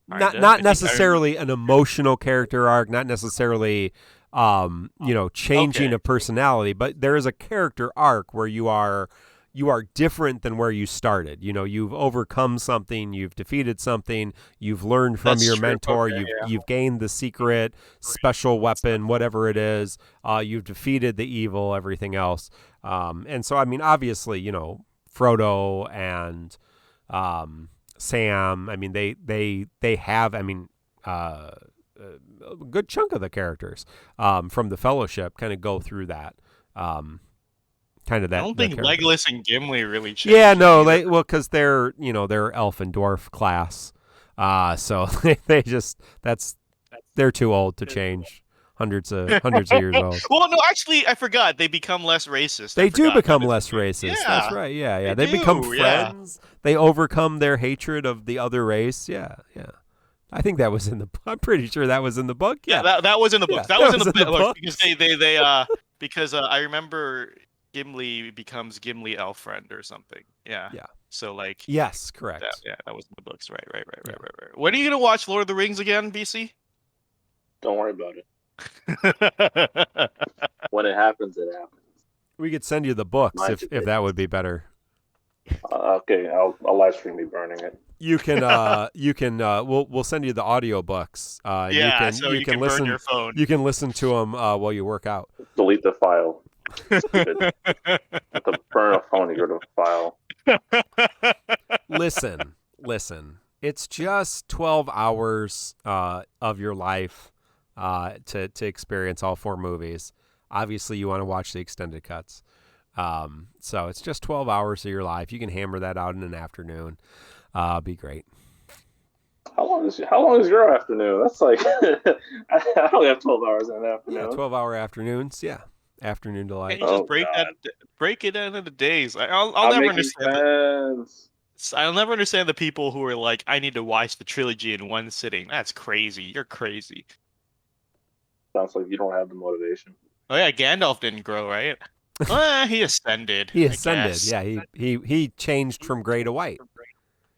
A: Not necessarily an emotional character arc, not necessarily, changing a personality, but there is a character arc where you are different than where you started. You've overcome something, you've defeated something, you've learned from your mentor, you've gained the secret special weapon, whatever it is, you've defeated the evil, everything else. And so, I mean, obviously, Frodo and Sam, I mean, they have, I mean, a good chunk of the characters from the Fellowship kind of go through that. Kind of that.
C: I don't think Legolas and Gimli really changed.
A: Yeah, no, because they're elf and dwarf class, so they're too old to change. Hundreds of years old.
C: Well, no, actually, I forgot. They become less racist.
A: They do become less racist. Yeah, that's right. Yeah. They become friends. Yeah. They overcome their hatred of the other race. Yeah. I think that was in the. I'm pretty sure that was in the book. Yeah,
C: that was in the book.
A: Yeah,
C: that was in the book because because I remember Gimli becomes Gimli elf friend or something. Yeah. Yeah. So like.
A: Yes, correct.
C: That was in the books. Right. When are you gonna watch Lord of the Rings again, BC?
D: Don't worry about it. When it happens, it happens.
A: We could send you the books if that would be better.
D: Okay, I'll live stream me burning it.
A: You can we'll send you the audio books.
C: You can
A: listen.
C: Burn your phone.
A: You can listen to them while you work out.
D: Delete the file. Stupid. Have to burn a phone to go to a file.
A: Listen. It's just 12 hours of your life to experience all 4 movies. Obviously, you want to watch the extended cuts. So it's just 12 hours of your life. You can hammer that out in an afternoon. Be great.
D: How long is your afternoon? That's like I only have 12 hours in an afternoon.
A: Yeah, 12-hour afternoons. Yeah, afternoon delight.
C: Can you just break it into the days? I'll never understand. I'll never understand the people who are like, I need to watch the trilogy in one sitting. That's crazy. You're crazy.
D: Sounds like you don't have the motivation.
C: Oh yeah, Gandalf didn't grow, right? He ascended.
A: He ascended. Yeah, he changed from gray to white.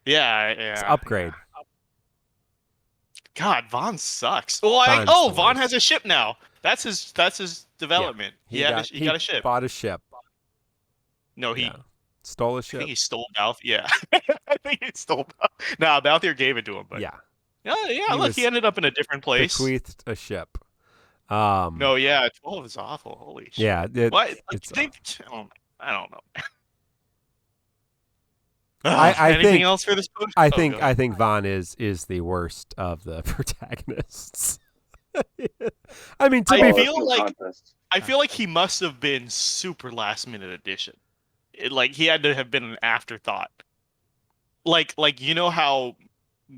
C: Yeah.
A: It's upgrade.
C: God, Vaughn sucks. Vaughn has a ship now. That's his development. Yeah. He got a ship.
A: Bought a ship.
C: No, he
A: stole a ship.
C: I think he stole Balthier. Yeah. I think he stole Balthier. Nah, Balthier gave it to him, but
A: yeah.
C: Look, he ended up in a different place.
A: Bequeathed a ship.
C: No, yeah, 12 is awful. Holy shit.
A: Yeah.
C: I don't know.
A: Anything
C: else for this post?
A: I think Vaughn is the worst of the protagonists. I mean,
C: I feel like he must have been super last minute addition. He had to have been an afterthought. Like you know how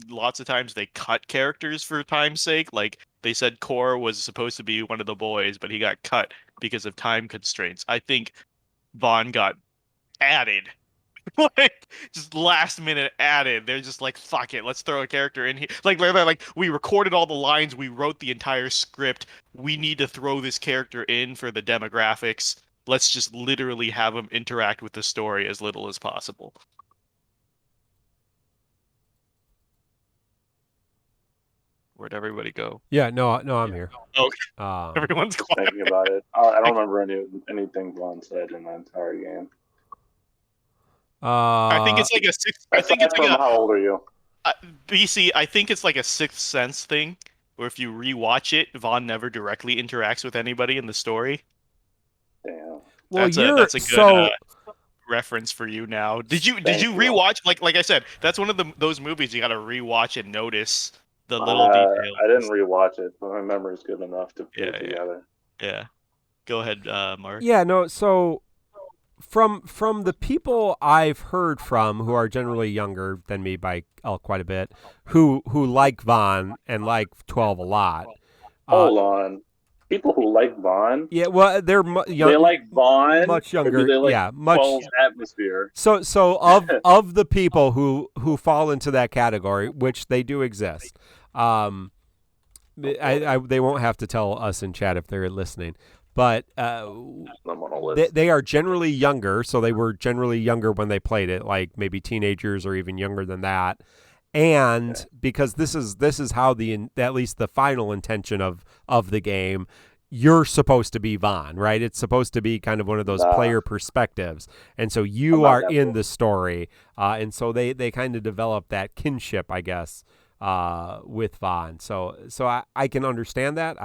C: lots of times they cut characters for time's sake. Like they said, Kor was supposed to be one of the boys, but he got cut because of time constraints. I think Vaughn got added. Just last minute added. They're just like, fuck it, let's throw a character in here. Like we recorded all the lines, we wrote the entire script. We need to throw this character in for the demographics. Let's just literally have him interact with the story as little as possible. Where'd everybody go?
A: Yeah, no, I'm here.
C: Okay. Everyone's quiet.
D: Thinking about it. I don't remember anything Vaughn said in the entire game.
C: I think it's like a sixth. I think it's like
D: how old are you?
C: BC, I think it's like a Sixth Sense thing, where if you rewatch it, Vaughn never directly interacts with anybody in the story.
D: Damn.
C: Well, that's a good reference for you now. Did you rewatch? Like I said, that's one of those movies you got to rewatch and notice the little details.
D: I didn't rewatch it, but my memory's good enough to put it together.
C: Yeah. Go ahead, Mark.
A: Yeah. No. So. From the people I've heard from, who are generally younger than me by quite a bit, who like Vaughn and like 12 a lot.
D: Hold on. people who like Vaughn.
A: Yeah, well, they're young,
D: They like Vaughn,
A: much
D: or
A: younger.
D: do they like
A: yeah, much.
D: 12's atmosphere?
A: So of the people who fall into that category, which they do exist, they won't have to tell us in chat if they're listening, but they are generally younger, so they were generally younger when they played it, like maybe teenagers or even younger than that. And because this is how at least the final intention of the game, you're supposed to be Vaughn, right? It's supposed to be kind of one of those player perspectives, and so you are in the story, and so they kind of develop that kinship, I guess, with Vaughn. So I can understand that.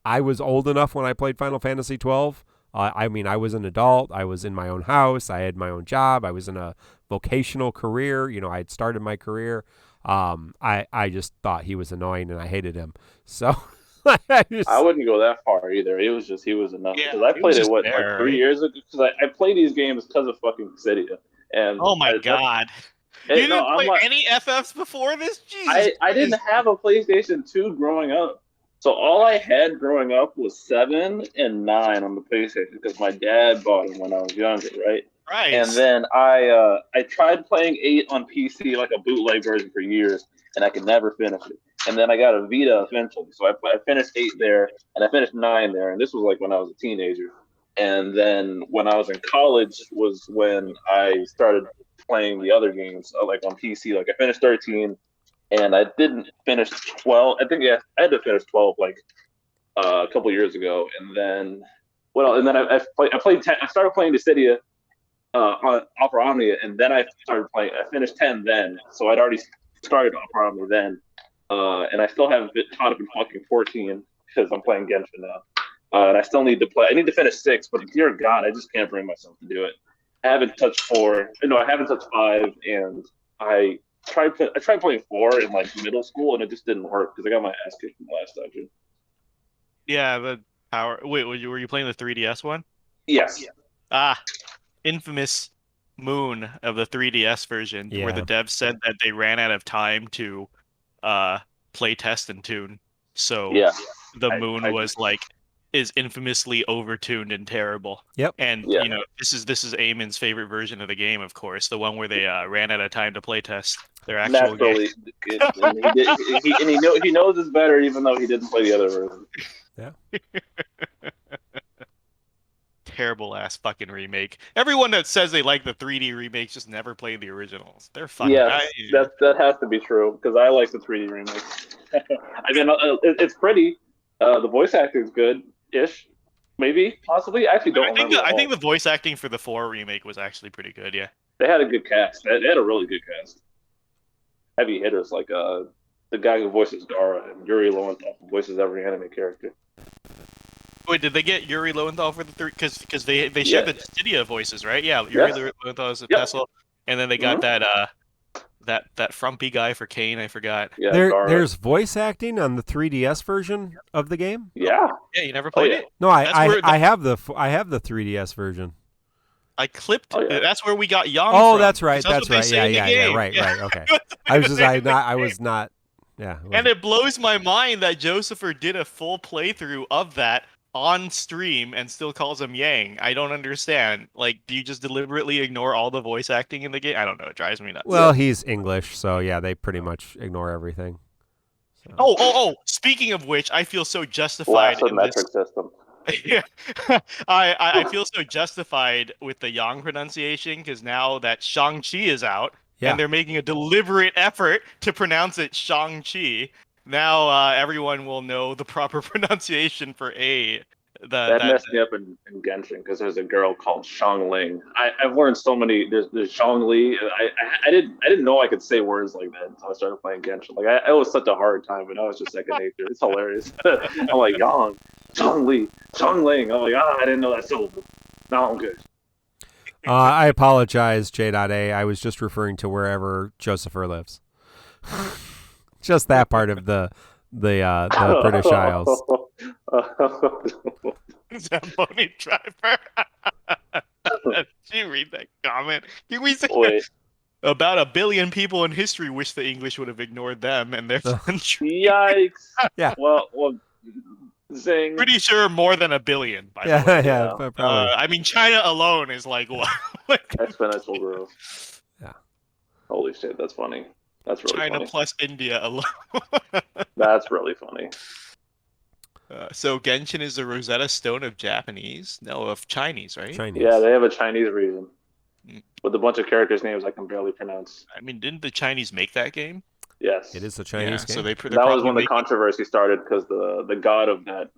A: I was old enough when I played Final Fantasy XII. I mean, I was an adult. I was in my own house. I had my own job. I was in a vocational career. You know, I had started my career. I just thought he was annoying and I hated him. So
D: I wouldn't go that far either. It was just he was enough. Because I played it, like 3 years ago? Because I played these games because of fucking Dissidia. And
C: oh my god. You didn't play any FFs before this? Jesus
D: I didn't have a PlayStation 2 growing up. So all I had growing up was 7 and 9 on the PlayStation because my dad bought them when I was younger, right?
C: Right.
D: And then I tried playing 8 on PC, like a bootleg version, for years, and I could never finish it. And then I got a Vita eventually, so I finished 8 there, and I finished 9 there, and this was like when I was a teenager. And then when I was in college was when I started playing the other games, like on PC. Like I finished 13. And I didn't finish 12. I think I had to finish 12 like a couple years ago. And then, and then I played 10. I started playing Dissidia on Opera Omnia, and then I started playing. I finished 10 then, so I'd already started Opera Omnia then. And I still haven't been caught up in fucking 14 because I'm playing Genshin now. And I still need to play. I need to finish 6, but dear God, I just can't bring myself to do it. I haven't touched 4. No, I haven't touched 5, and I tried playing 4 in like middle school, and it just didn't work because I got my ass kicked in the last dungeon.
C: Yeah, the power. Wait, were you playing the 3DS one?
D: Yes.
C: Infamous moon of the 3DS version, where the devs said that they ran out of time to play test and tune. So the moon is infamously overtuned and terrible.
A: Yep.
C: And you know, this is Eamon's favorite version of the game, of course, the one where they ran out of time to play test their actual game.
D: He knows it's better, even though he didn't play the other version.
A: Yeah.
C: Terrible ass fucking remake. Everyone that says they like the 3D remakes just never played the originals. They're fucking.
D: Yeah, that has to be true because I like the 3D remake. I mean, it's pretty. The voice acting is good-ish, maybe, possibly. I actually don't remember.
C: I think the voice acting for the 4 remake was actually pretty good. Yeah,
D: they had a good cast. They had a really good cast. Heavy hitters like the guy who voices Dara and Yuri Lowenthal who voices every anime character.
C: Wait, did they get Yuri Lowenthal for the 3? Because they shared the Dissidia voices, right? Yeah, Yuri Lowenthal is a Tesla, and then they got that frumpy guy for Kane. I forgot.
D: Yeah,
A: there's voice acting on the 3DS version of the game.
D: Yeah.
C: Yeah, you never played it?
A: No, I have the 3DS version.
C: I clipped. That's where we got Yang.
A: Oh, that's right. That's right. Yeah. Right. Okay. I was not. Yeah.
C: And it blows my mind that Josepher did a full playthrough of that on stream and still calls him Yang. I don't understand. Like, do you just deliberately ignore all the voice acting in the game? I don't know. It drives me nuts.
A: Well, he's English, so yeah, they pretty much ignore everything. So.
C: Oh! Speaking of which, I feel so justified in this
D: system.
C: Yeah, I feel so justified with the Yang pronunciation because now that Shang-Chi is out and they're making a deliberate effort to pronounce it Shang-Chi, now everyone will know the proper pronunciation for A.
D: That messed me up in Genshin because there's a girl called Xiangling. I've learned so many. There's Zhongli. I didn't know I could say words like that until I started playing Genshin. Like it was such a hard time, but now it's just second nature. It's hilarious. I'm like Yang, Zhongli, Xiangling. I'm like I didn't know that syllable. Now I'm good.
A: I apologize, J.A. I was just referring to wherever Josepher lives. Just that part of the British Isles.
C: Zamboni driver. Did you read that comment? Can we say about 1 billion people in history wish the English would have ignored them and their country?
D: Yikes!
A: Yeah.
D: Well, Zing.
C: Pretty sure more than 1 billion. By the way.
A: Yeah, probably.
C: I mean, China alone is like what?
D: Exponential growth.
A: Yeah.
D: Holy shit, that's funny. That's really
C: China
D: funny.
C: plus India alone.
D: That's really funny.
C: So Genshin is the Rosetta Stone of Japanese? No, of Chinese, right?
A: Chinese.
D: Yeah, they have a Chinese region
C: Mm.
D: with a bunch of characters' names I can barely pronounce.
C: I mean, didn't the Chinese make that game?
D: Yes,
A: It is a Chinese game.
C: So they're
D: that was when the
C: making...
D: controversy started because the god of that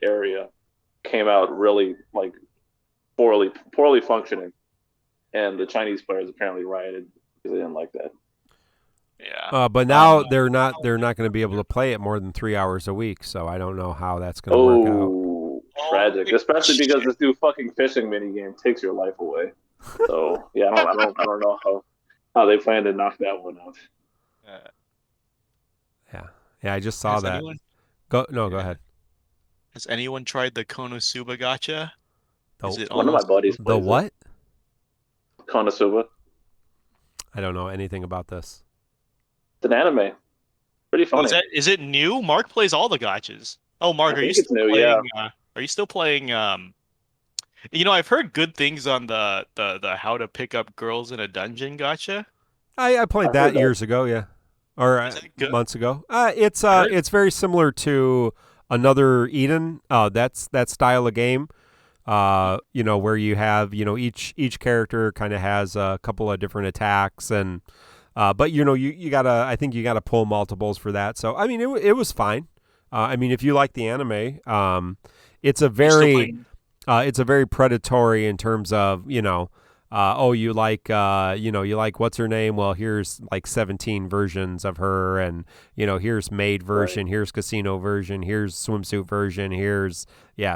D: area came out really like poorly functioning, and the Chinese players apparently rioted because they didn't like that.
C: Yeah.
A: But now they're not going to be able to play it more than 3 hours a week. So I don't know how that's going to work out.
D: Oh, tragic! Especially because this new fucking fishing minigame takes your life away. So yeah, I don't know how they plan to knock that one out.
A: Yeah. I just saw that. Go ahead.
C: Has anyone tried the Konosuba Gacha?
D: One of my buddies plays
A: the what?
D: Konosuba.
A: I don't know anything about this.
D: It's an anime. Pretty funny.
C: Is it new? Mark plays all the gachas. Oh, Mark, are you still
D: new,
C: playing? Are you still playing? You know, I've heard good things on the how to pick up girls in a dungeon gacha.
A: I played that years ago, yeah, or months ago. It's very similar to another Eden. That's that style of game. You know, where you have, you know, each character kind of has a couple of different attacks, and but you know, you gotta, I think you gotta pull multiples for that. So I mean, it was fine. I mean, if you like the anime, it's a very predatory in terms of, you know, you like what's her name? Well, here's like 17 versions of her, and you know, here's maid version, here's casino version, here's swimsuit version, here's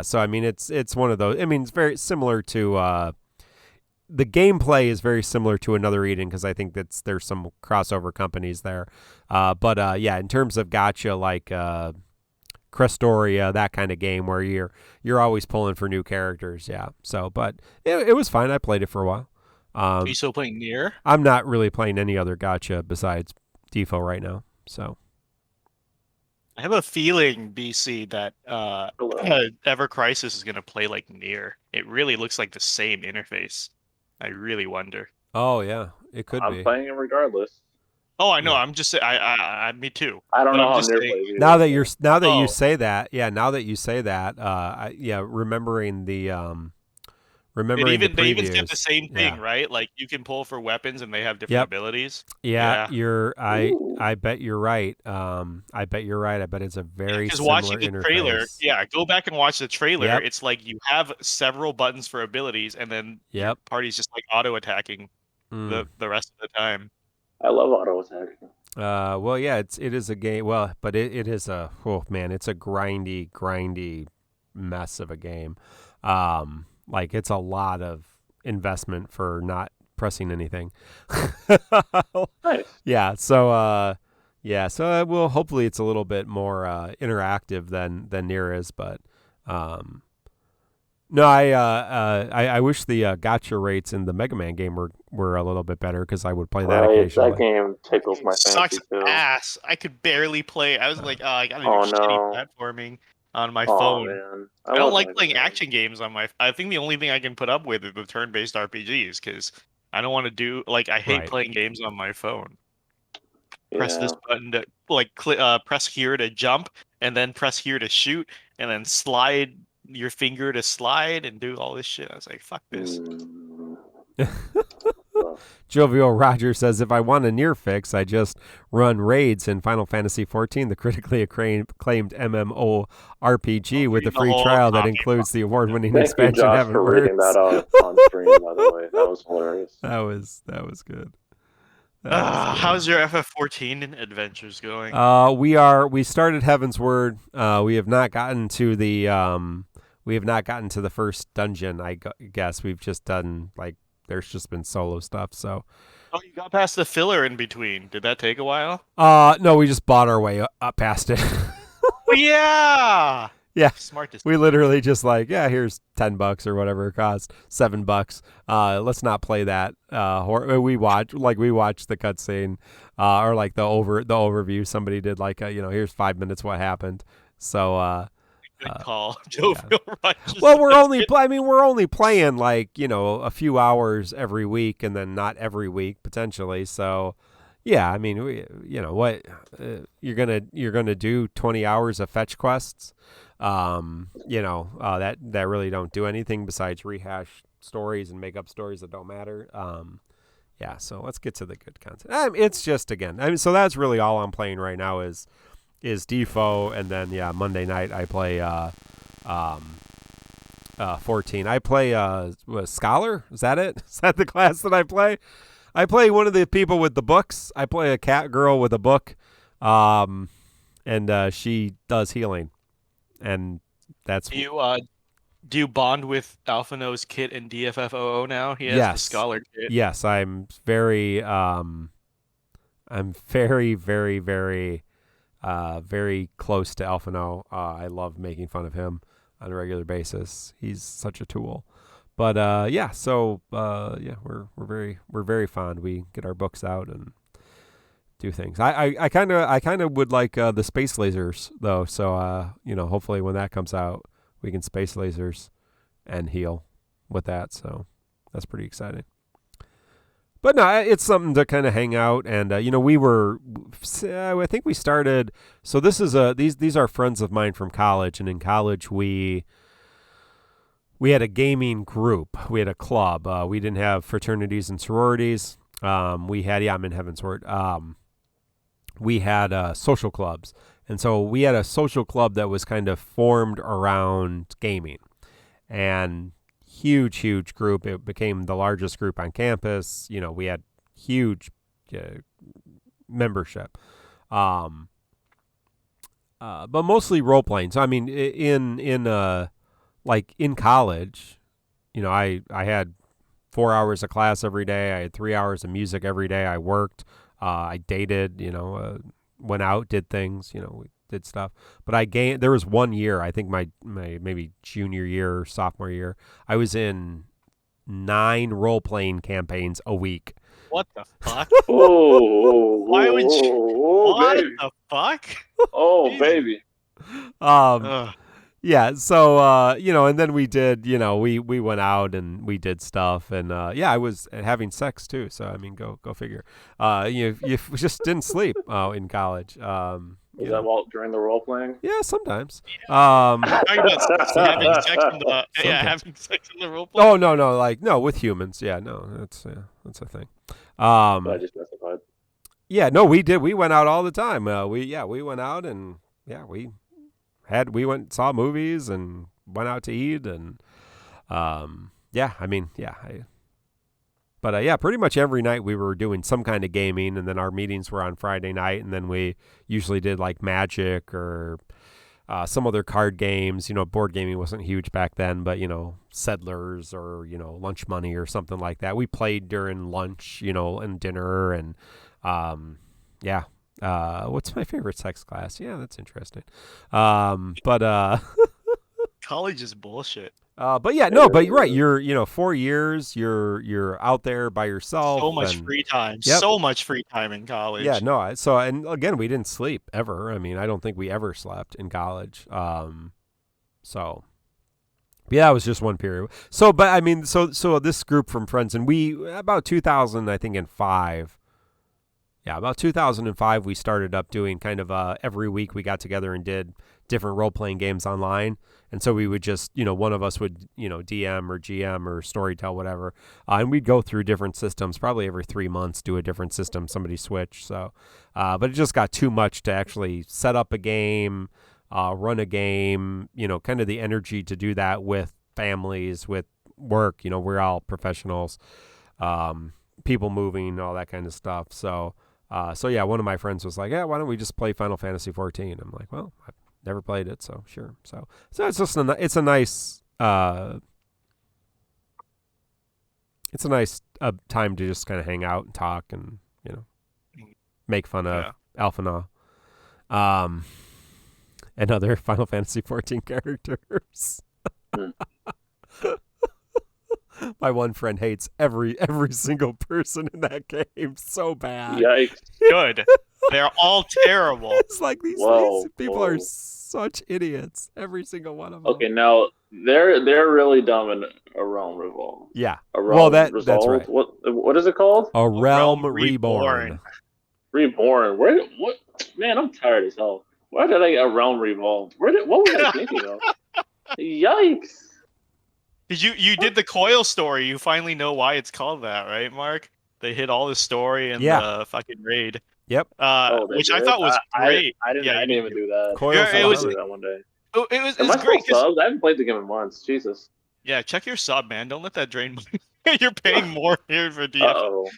A: So I mean, it's one of those. I mean, it's very similar to the gameplay is very similar to another Eden, because I think there's some crossover companies there. But in terms of gacha, like Crestoria, that kind of game where you're always pulling for new characters. Yeah. So, but it was fine. I played it for a while.
C: Are you still playing Nier?
A: I'm not really playing any other gacha besides Defo right now. So
C: I have a feeling, BC, that Ever Crisis is going to play like Nier. It really looks like the same interface. I really wonder.
A: Oh yeah, it could be.
D: I'm playing it regardless.
C: Oh, I know. Yeah. I'm just saying. Me too.
D: I don't know how Nier plays.
A: Now that you say that, remembering the
C: they even said the same thing, right? Like you can pull for weapons and they have different abilities.
A: Yeah. I bet you're right. I bet it's a very similar
C: watching the
A: interface.
C: Trailer, go back and watch the trailer. Yep. It's like you have several buttons for abilities, and then party's just like auto attacking the rest of the time.
D: I love auto attacking.
A: Well, yeah, it is a game. Well, but it is a it's a grindy mess of a game. Like it's a lot of investment for not pressing anything.
D: Nice.
A: Yeah. So well, hopefully it's a little bit more interactive than Nier is, but no, I wish the gacha rates in the Mega Man game were a little bit better, because I would play that occasionally.
D: That game tickles my fancy
C: sucks
D: too.
C: Ass. I could barely play. I was like, I gotta do shitty platforming on my phone.
D: Man.
C: I don't like playing action games on my. I think the only thing I can put up with is the turn-based RPGs, because I don't want to do I hate playing games on my phone. Yeah. Press this button to press here to jump, and then press here to shoot, and then slide your finger to slide and do all this shit. I was like, fuck this.
A: Jovial Roger says, if I want a Nier fix, I just run raids in Final Fantasy XIV, the critically acclaimed MMORPG, with a free trial that includes the award-winning expansion.
D: Thank you, Josh, for reading that on stream, by the way. That was hilarious.
A: That was good.
C: How's your FF14 adventures going?
A: We started Heaven's Word. We have not gotten to the first dungeon. I guess we've just done there's just been solo stuff. So.
C: Oh, you got past the filler in between. Did that take a while?
A: No, we just bought our way up past it.
C: Yeah.
A: Yeah.
C: Smart decision.
A: We literally just here's $10 or whatever it costs, $7. Let's not play that. We watched the cutscene, or the overview. Somebody did here's 5 minutes what happened. So
C: Good call. Jovial Righteous.
A: Well, we're only playing like, a few hours every week, and then not every week potentially. So, yeah, I mean, what you're gonna do 20 hours of fetch quests, that really don't do anything besides rehash stories and make up stories that don't matter. Yeah, so let's get to the good content. It's just so that's really all I'm playing right now is DissidiaFFOO, and then Monday night I play 14. I play Scholar. Is that it? Is that the class that I play? I play one of the people with the books. I play a cat girl with a book, and she does healing, and that's.
C: Do you bond with Alphino's Kit and DFFOO now? He has the Scholar Kit.
A: Yes, I'm very, very, very, very close to Alphino. I love making fun of him on a regular basis. He's such a tool. But we're very fond. We get our books out and do things. I kind of would like the space lasers though. So hopefully when that comes out, we can space lasers and heal with that. So that's pretty exciting. But no, it's something to kind of hang out. And, I think we started. So this is these are friends of mine from college. And in college, we had a gaming group. We had a club. We didn't have fraternities and sororities. I'm in Heaven's Word. We had social clubs. And so we had a social club that was kind of formed around gaming, and huge group. It became the largest group on campus. We had huge membership, but mostly role playing. So I mean, in college, I had 4 hours of class every day. I had 3 hours of music every day. I worked. I dated. Went out, did things, we did stuff. But there was 1 year, I think my maybe junior year or sophomore year, I was in 9 role-playing campaigns a week.
C: What the fuck?
D: Why
C: would you? What
D: baby.
C: the fuck?
D: Oh, baby.
A: Yeah, so and then we did, we went out and we did stuff, and I was having sex too. So I mean, go figure. You just didn't sleep in college.
D: Was that during the role playing?
A: Yeah, sometimes.
C: Having sex in the role playing.
A: Oh no, with humans. Yeah, no, that's a thing.
D: I just specified.
A: Yeah, no, we did. We went out all the time. We went out and we went saw movies and went out to eat and pretty much every night we were doing some kind of gaming, and then our meetings were on Friday night, and then we usually did like Magic or some other card games. Board gaming wasn't huge back then, but Settlers or Lunch Money or something like that. We played during lunch, and dinner, and what's my favorite sex class? Yeah, that's interesting. But
C: college is bullshit.
A: But you're right. You're 4 years. You're out there by yourself.
C: So much free time. Yep. So much free time in college.
A: Yeah, no. And again, we didn't sleep ever. I mean, I don't think we ever slept in college. So yeah, it was just one period. So, but I mean, so this group from friends, and we about 2000, I think, in 5. Yeah, about 2005, we started up doing kind of every week we got together and did different role-playing games online. And so we would just, one of us would, DM or GM or Storytell, whatever. And we'd go through different systems, probably every 3 months, do a different system, somebody switch. So, but it just got too much to actually set up a game, run a game, kind of the energy to do that with families, with work. We're all professionals, people moving, all that kind of stuff. So one of my friends was like, yeah, why don't we just play Final Fantasy XIV? I'm like, well, I've never played it, so sure. So it's just it's a nice time to just kind of hang out and talk and make fun of Alphina, and other Final Fantasy XIV characters. My one friend hates every single person in that game so bad.
D: Yikes.
C: Good. They're all terrible.
A: It's like these people are such idiots. Every single one of them.
D: Okay, now they're really dumb in a realm revolved.
A: Yeah.
D: A realm
A: that's
D: resolved?
A: right.
D: What is it called?
A: A realm
C: Reborn.
D: Reborn. What? Man, I'm tired as hell. Why did I get a realm revolved? What was I thinking of? Yikes!
C: You did the coil story. You finally know why it's called that, right, Mark? They hit all the story in the fucking raid.
A: Yep.
C: Which I thought was great.
D: I didn't even do that.
A: Coil
C: Yeah, it was
D: do that one day.
C: It was
D: Am I
C: great.
D: still subbed? I haven't played the game in months. Jesus.
C: Yeah, check your sub, man. Don't let that drain money. You're paying more here for DF.
D: Uh-oh.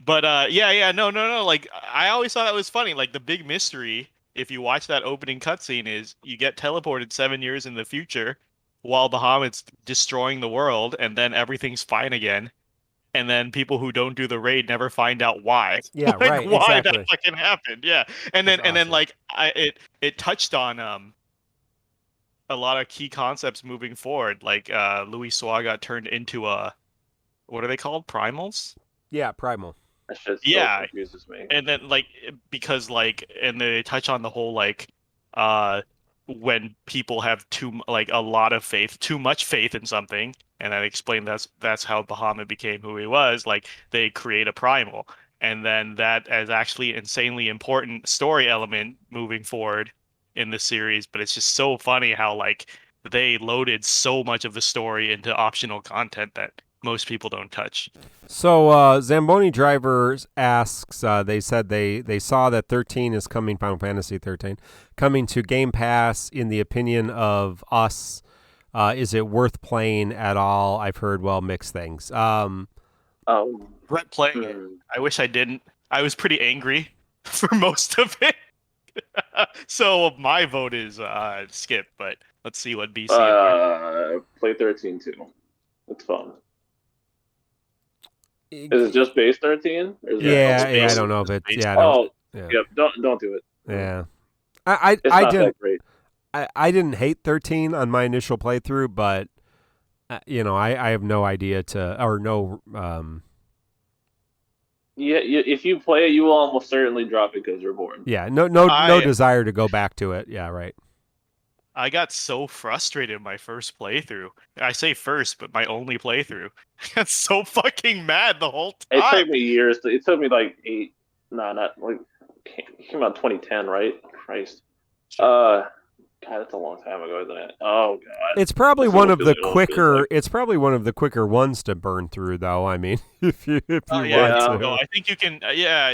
C: But no. Like I always thought that was funny. Like the big mystery, if you watch that opening cutscene, is you get teleported 7 years in the future while Bahamut's destroying the world, and then everything's fine again. And then people who don't do the raid never find out why.
A: Yeah,
C: like,
A: right.
C: Why
A: Exactly.
C: that fucking happened? Yeah, and then
A: awesome.
C: like it touched on a lot of key concepts moving forward. Like Louis Soir got turned into what are they called? Primals?
A: Yeah, primal.
D: That shit still confuses me.
C: And then because and they touch on the whole when people have a lot of faith, too much faith in something, and I explained that's how Bahamut became who he was. Like they create a primal, and then that is actually an insanely important story element moving forward in the series. But it's just so funny how they loaded so much of the story into optional content that most people don't touch.
A: So Zamboni Drivers asks, they said they saw that 13 is coming, Final Fantasy 13, coming to Game Pass. In the opinion of us, is it worth playing at all? I've heard, mixed things.
C: Brett playing it. I wish I didn't. I was pretty angry for most of it. So my vote is skip, but let's see what BC
D: play 13 too. It's fun. Is it just base 13?
A: Yeah, I don't know if it's
D: don't do it.
A: Yeah,
D: I didn't. That great.
A: I didn't hate 13 on my initial playthrough, but I have no idea
D: if you play it, you will almost certainly drop it because you're bored.
A: Yeah, no desire to go back to it. Yeah, right.
C: I got so frustrated in my first playthrough. I say first, but my only playthrough. I got so fucking mad the whole time.
D: It took me years. It took me like 8. No, not like. It came out 2010, right? Christ. God, that's a long time ago, isn't it? Oh God.
A: It's probably one of the quicker. It's probably one of the quicker ones to burn through, though. I mean, if you want to.
C: No, I think you can.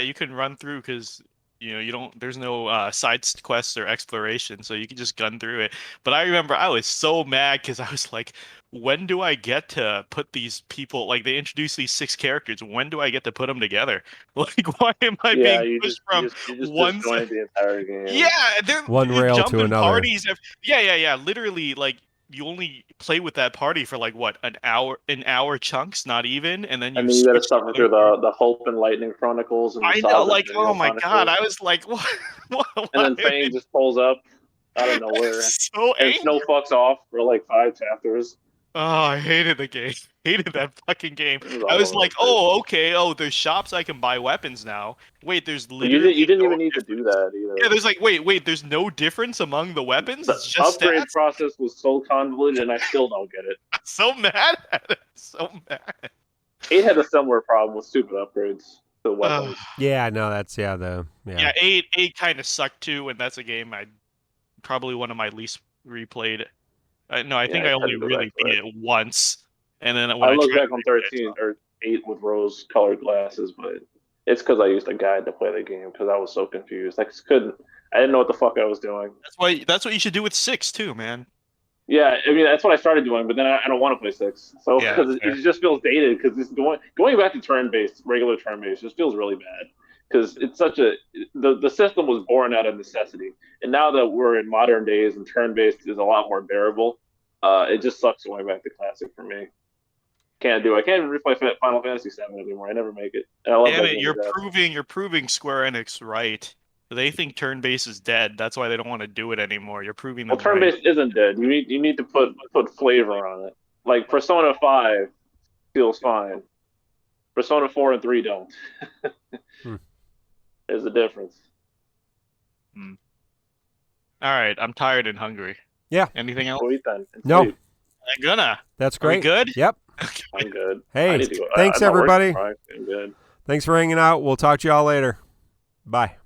C: You can run through because. You don't. There's no side quests or exploration, so you can just gun through it. But I remember I was so mad because I was like, "When do I get to put these people? Like they introduced these 6 characters. When do I get to put them together? Like, why am I being pushed from one side
D: the entire game?
C: Yeah, they're
A: one rail to another.
C: Parties. Yeah. Literally, you only play with that party for an hour chunks, not even, and then
D: you gotta suffer through the Hope and Lightning Chronicles. And
C: I know, oh my God, I was like, what?
D: And then Fane just pulls up out of nowhere, and Snow fucks off for 5 chapters.
C: Oh, I hated the game. Hated that fucking game. I was like, oh, okay. Oh, there's shops I can buy weapons now. Wait, there's literally
D: you didn't even need to do that either.
C: Yeah, there's wait, there's no difference among the weapons? It's
D: the
C: just
D: upgrade
C: stats?
D: process was so convoluted, and I still don't get it.
C: I'm so mad at it. So mad.
D: 8 had a similar problem with stupid upgrades to weapons.
A: Yeah, no, that's
C: Yeah, 8 kind of sucked too, and that's a game probably one of my least replayed. No, I think I only really beat it once, and then when
D: I look back on 13 or 8 with rose-colored glasses, but it's because I used a guide to play the game because I was so confused. I didn't know what the fuck I was doing.
C: That's what you should do with 6 too, man.
D: Yeah, I mean that's what I started doing, but then I don't want to play 6. So because it just feels dated. Because going back to regular turn-based, just feels really bad. Because it's the system was born out of necessity, and now that we're in modern days and turn-based is a lot more bearable, it just sucks going back to classic for me. I can't even replay Final Fantasy VII anymore. I never make it. And I love
C: Damn it, you're proving Square Enix right. They think turn-based is dead. That's why they don't want to do it anymore. You're proving them
D: turn-based isn't dead. You need to put flavor on it. Like Persona 5 feels fine. Persona 4 and 3 don't. There's a difference.
C: All right, I'm tired and hungry.
A: Yeah.
C: Anything else?
D: Sweet then. And
A: No.
D: sleep.
C: I'm gonna.
A: That's
C: Are we
A: great.
C: good?
A: Yep.
D: I'm good.
A: Hey,
D: I need to go.
A: thanks
D: I'm not working
A: everybody.
D: tomorrow. I'm good.
A: Thanks for hanging out. We'll talk to y'all later. Bye.